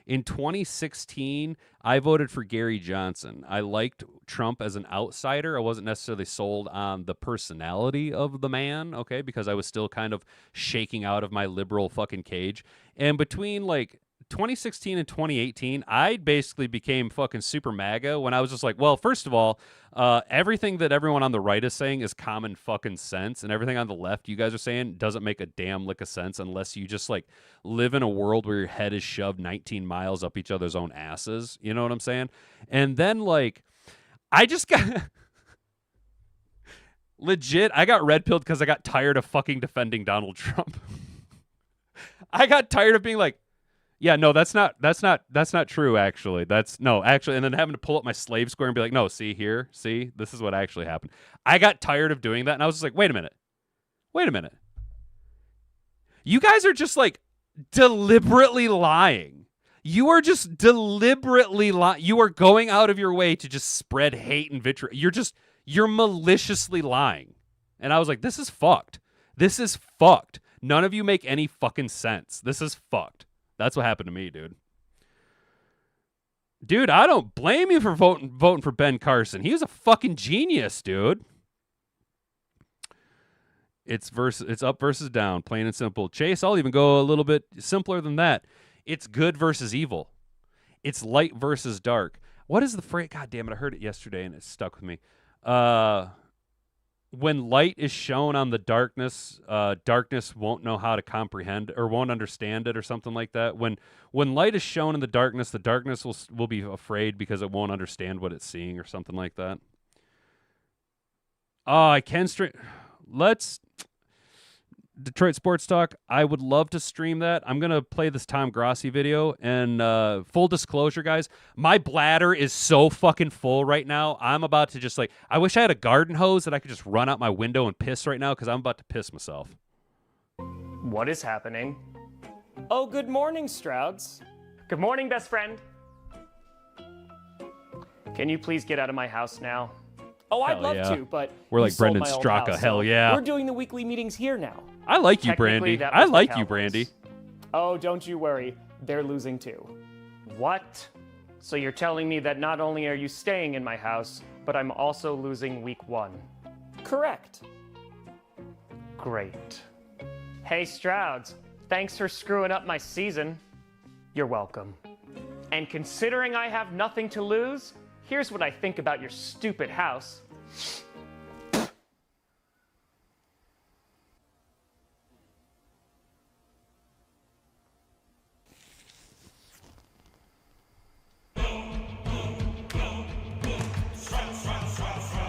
in 2016, I voted for Gary Johnson. I liked Trump as an outsider. I wasn't necessarily sold on the personality of the man, okay, because I was still kind of shaking out of my liberal fucking cage. And between, like, 2016 and 2018, I basically became fucking super MAGA when I was just like, well, first of all, everything that everyone on the right is saying is common fucking sense, and everything on the left you guys are saying doesn't make a damn lick of sense unless you just, like, live in a world where your head is shoved 19 miles up each other's own asses. You know what I'm saying? And then, like, I just got... Legit, I got red-pilled because I got tired of fucking defending Donald Trump. I got tired of being like, yeah, no, that's not true, actually. And then having to pull up my slave square and be like, no, see, this is what actually happened. I got tired of doing that, and I was just like, wait a minute. You guys are just, like, deliberately lying. You are just deliberately lying. You are going out of your way to just spread hate and vitriol. You're maliciously lying. And I was like, this is fucked. None of you make any fucking sense. This is fucked. That's what happened to me, dude. Dude, I don't blame you for voting for Ben Carson. He was a fucking genius, dude. It's up versus down, plain and simple. Chase, I'll even go a little bit simpler than that. It's good versus evil. It's light versus dark. What is the phrase? God damn it, I heard it yesterday and it stuck with me. When light is shown on the darkness, darkness won't know how to comprehend or won't understand it or something like that. When light is shown in the darkness will be afraid because it won't understand what it's seeing or something like that. Oh, I can straight. Detroit Sports Talk. I would love to stream that. I'm going to play this Tom Grossi video. And full disclosure, guys, my bladder is so fucking full right now. I'm about to just I wish I had a garden hose that I could just run out my window and piss right now because I'm about to piss myself. What is happening? Oh, good morning, Strouds. Good morning, best friend. Can you please get out of my house now? Oh, I'd love to, but we're like sold Brendan my old Straka. house, Hell so yeah. We're doing the weekly meetings here now. I like you, Technically, Brandy. that I was the like you, Cowboys. Brandy. Oh, don't you worry. They're losing too. What? So you're telling me that not only are you staying in my house, but I'm also losing week 1? Correct. Great. Hey, Strouds. Thanks for screwing up my season. You're welcome. And considering I have nothing to lose, here's what I think about your stupid house.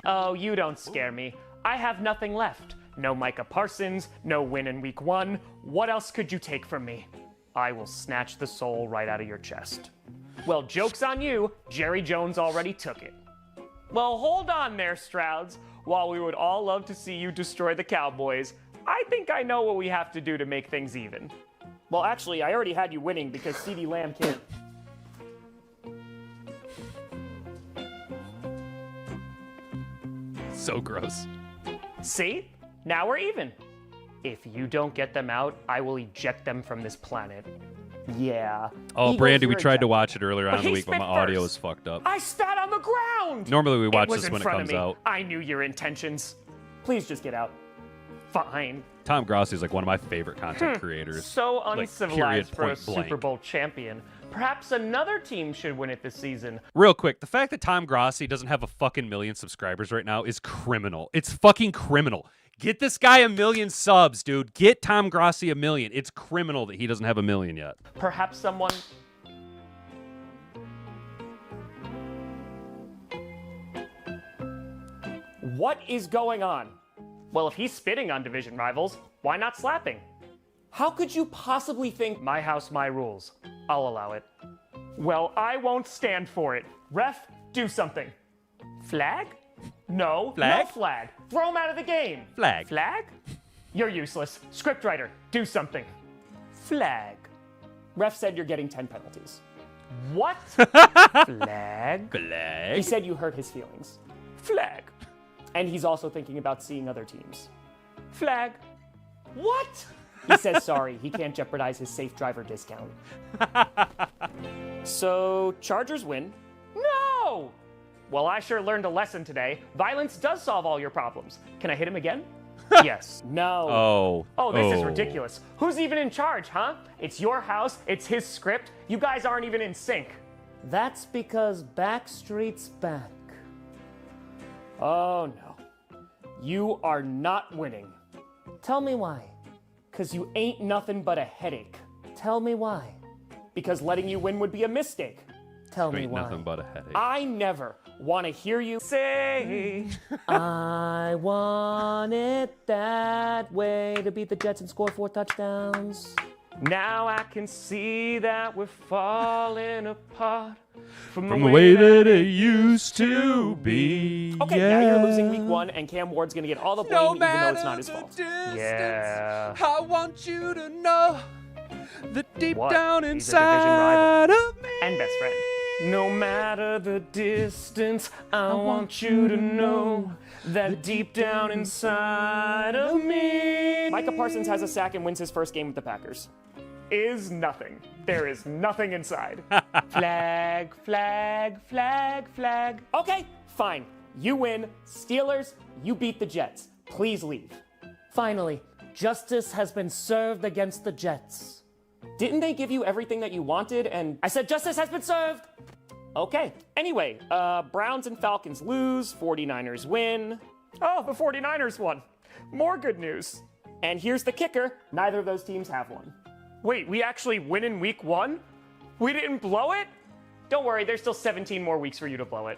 Oh, you don't scare me. I have nothing left. No Micah Parsons, no win in week 1. What else could you take from me? I will snatch the soul right out of your chest. Well, joke's on you. Jerry Jones already took it. Well, hold on there, Strouds. While we would all love to see you destroy the Cowboys, I think I know what we have to do to make things even. Well, actually, I already had you winning because CeeDee Lamb can't. So gross. See? Now we're even. If you don't get them out, I will eject them from this planet. Yeah. Oh, Eagles, Brandy, we you're tried to ejected. watch it earlier on But in the he week, but my spit audio first. is fucked up. I spat on the ground! Normally we watch was this in when it front comes of me. out. I knew your intentions. Please just get out. Fine. Tom Grossi is like one of my favorite content creators. So Like, uncivilized for a point blank. Super Bowl champion. Perhaps another team should win it this season. Real quick, the fact that Tom Grossi doesn't have a fucking million subscribers right now is criminal. It's fucking criminal. Get this guy 1 million subs, dude. Get Tom Grossi 1 million. It's criminal that he doesn't have 1 million yet. Perhaps someone... What is going on? Well, if he's spitting on division rivals, why not slapping? How could you possibly think my house, my rules? I'll allow it. Well, I won't stand for it. Ref, do something. Flag? No, Flag? no flag. Throw him out of the game. Flag. Flag? You're useless. Scriptwriter, do something. Flag. Ref said you're getting 10 penalties. What? Flag? Flag? He said you hurt his feelings. Flag. And he's also thinking about seeing other teams. Flag. What? He says sorry, he can't jeopardize his safe driver discount. So, Chargers win? No! Well, I sure learned a lesson today. Violence does solve all your problems. Can I hit him again? Yes. No. Oh. Oh, this is ridiculous. Who's even in charge, huh? It's your house, it's his script. You guys aren't even in sync. That's because Backstreet's back. Oh, no. You are not winning. Tell me why. Because you ain't nothing but a headache. Tell me why. Because letting you win would be a mistake. Tell me Ain't why. nothing but a headache. I never want to hear you say, I want it that way, to beat the Jets and score 4 touchdowns. Now I can see that we're falling apart from the way that it used to be. Okay, now you're losing week 1, and Cam Ward's going to get all the blame, No even though matter it's not his the fault. distance, Yeah. I want you to know that deep What? down He's a division inside rival. of me. And best friend. No matter the distance, I want you to know that deep down inside of me. Micah Parsons has a sack and wins his first game with the Packers. Is nothing. There is nothing inside. Flag, flag, flag, flag. Okay, fine. You win. Steelers, you beat the Jets. Please leave. Finally, justice has been served against the Jets. Didn't they give you everything that you wanted? And I said justice has been served. Okay. Anyway, Browns and Falcons lose. 49ers win. Oh, the 49ers won. More good news. And here's the kicker. Neither of those teams have one. Wait, we actually win in week 1? We didn't blow it? Don't worry, there's still 17 more weeks for you to blow it.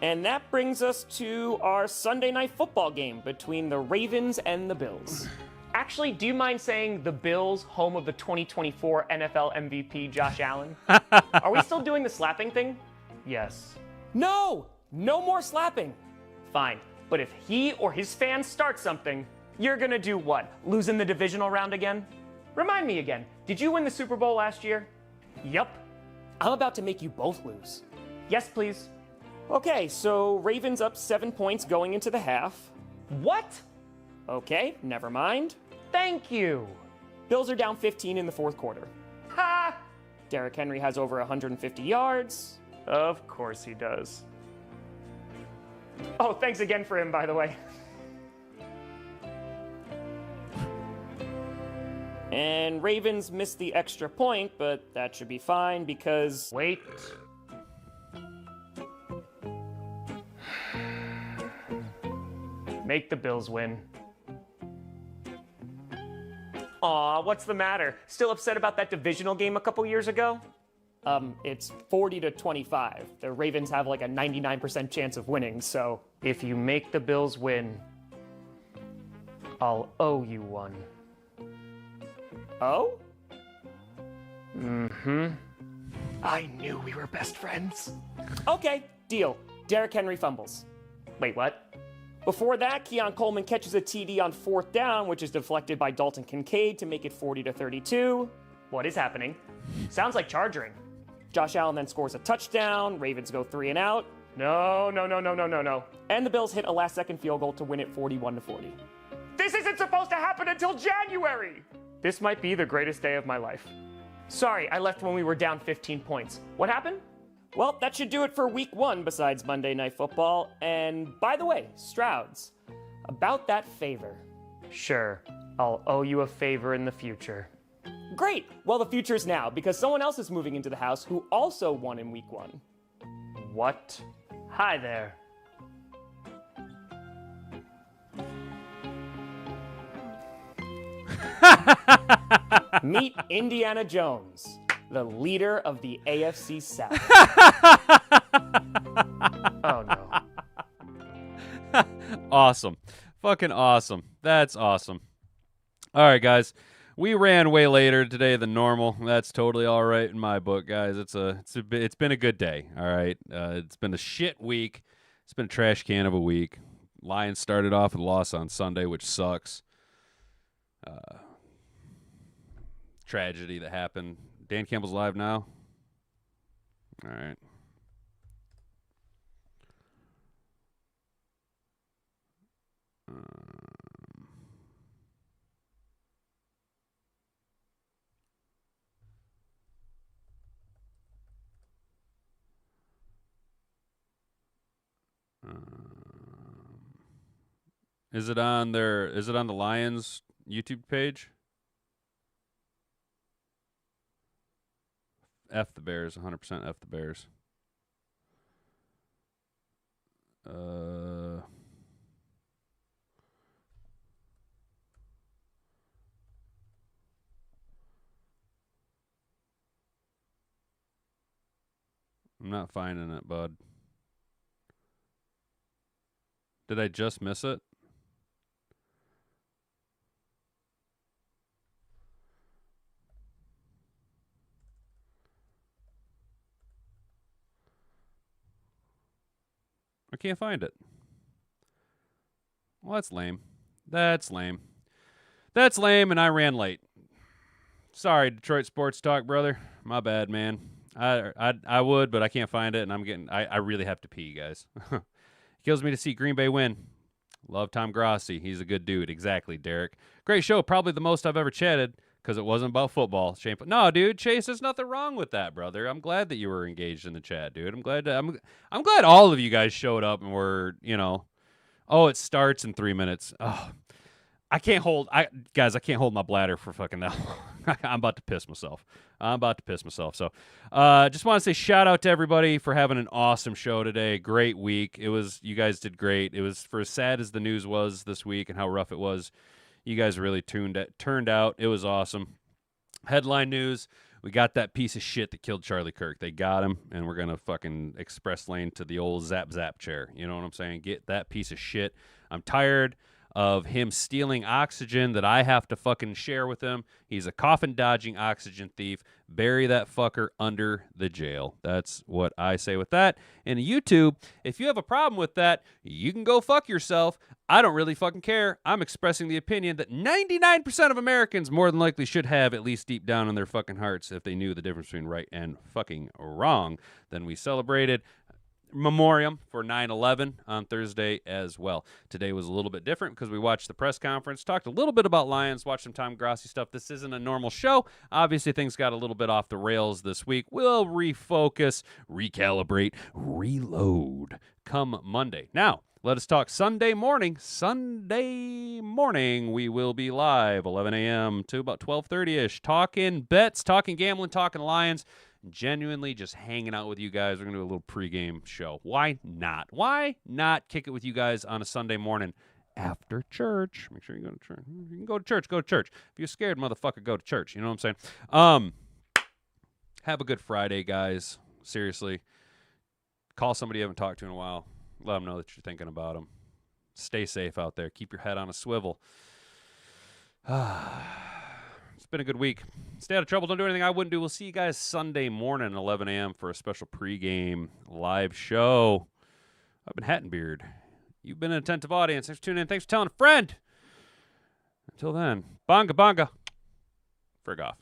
And that brings us to our Sunday night football game between the Ravens and the Bills. Actually, do you mind saying the Bills, home of the 2024 NFL MVP Josh Allen? Are we still doing the slapping thing? Yes. No! No more slapping. Fine. But if he or his fans start something, you're gonna do what? Lose in the divisional round again? Remind me again, did you win the Super Bowl last year? Yup. I'm about to make you both lose. Yes, please. Okay, so Ravens up 7 points going into the half. What? Okay, never mind. Thank you. Bills are down 15 in the fourth quarter. Ha! Derrick Henry has over 150 yards. Of course he does. Oh, thanks again for him, by the way. And Ravens missed the extra point, but that should be fine because... Wait. Make the Bills win. Aw, what's the matter? Still upset about that divisional game a couple years ago? It's 40-25. The Ravens have like a 99% chance of winning, so... If you make the Bills win, I'll owe you one. Oh? Mm-hmm. I knew we were best friends. Okay, deal. Derrick Henry fumbles. Wait, what? Before that, Keon Coleman catches a TD on 4th down, which is deflected by Dalton Kincaid to make it 40-32. What is happening? Sounds like charging. Josh Allen then scores a touchdown. Ravens go 3 and out. No. And the Bills hit a last-second field goal to win it 41-40. This isn't supposed to happen until January! This might be the greatest day of my life. Sorry, I left when we were down 15 points. What happened? Well, that should do it for week 1 besides Monday Night Football. And by the way, Strouds, about that favor. Sure, I'll owe you a favor in the future. Great! Well, the future's now because someone else is moving into the house who also won in week 1. What? Hi there. Meet Indiana Jones, the leader of the AFC South. Oh, no. Awesome. Fucking awesome. That's awesome. All right, guys. We ran way later today than normal. That's totally all right in my book, guys. It's been a good day, all right? It's been a shit week. It's been a trash can of a week. Lions started off with a loss on Sunday, which sucks. Tragedy that happened. Dan Campbell's live now. All right. Is it on the Lions YouTube page? F the Bears, 100% F the Bears. I'm not finding it, bud. Did I just miss it? I can't find it. Well, that's lame. That's lame, and I ran late. Sorry, Detroit Sports Talk, brother. My bad, man. I would, but I can't find it, and I really have to pee, guys. Kills me to see Green Bay win. Love Tom Grossi. He's a good dude. Exactly, Derek. Great show. Probably the most I've ever chatted because it wasn't about football. Shameful. No, dude, Chase, there's nothing wrong with that, brother. I'm glad that you were engaged in the chat, dude. I'm glad all of you guys showed up and were, oh, it starts in 3 minutes. Oh, I can't hold my bladder for fucking that long. I'm about to piss myself. So, just want to say shout out to everybody for having an awesome show today. Great week. You guys did great. It was, for as sad as the news was this week and how rough it was, you guys really turned out. It was awesome. Headline news: we got that piece of shit that killed Charlie Kirk. They got him, and we're gonna fucking express lane to the old zap chair. You know what I'm saying? Get that piece of shit. I'm tired of him stealing oxygen that I have to fucking share with him. He's a coffin-dodging oxygen thief. Bury that fucker under the jail. That's what I say with that. And YouTube, if you have a problem with that, you can go fuck yourself. I don't really fucking care. I'm expressing the opinion that 99% of Americans more than likely should have, at least deep down in their fucking hearts, if they knew the difference between right and fucking wrong. Then we celebrated memoriam for 9/11 on Thursday as well. Today was a little bit different because we watched the press conference, talked a little bit about Lions, watched some Tom Grossi stuff. This isn't a normal show. Obviously, things got a little bit off the rails this week. We'll refocus, recalibrate, reload come Monday. Now, let us talk Sunday morning. Sunday morning, we will be live 11 a.m. to about 12:30-ish, talking bets, talking gambling, talking Lions. Genuinely just hanging out with you guys. We're going to do a little pregame show. Why not? Why not kick it with you guys on a Sunday morning after church? Make sure you go to church. You can go to church. Go to church. If you're scared, motherfucker, go to church. You know what I'm saying? Have a good Friday, guys. Seriously. Call somebody you haven't talked to in a while. Let them know that you're thinking about them. Stay safe out there. Keep your head on a swivel. It's been a good week. Stay out of trouble. Don't do anything I wouldn't do. We'll see you guys Sunday morning, 11 a.m. for a special pregame live show. I've been Hattenbeard. You've been an attentive audience. Thanks for tuning in. Thanks for telling a friend. Until then, bonga bonga. Frig off.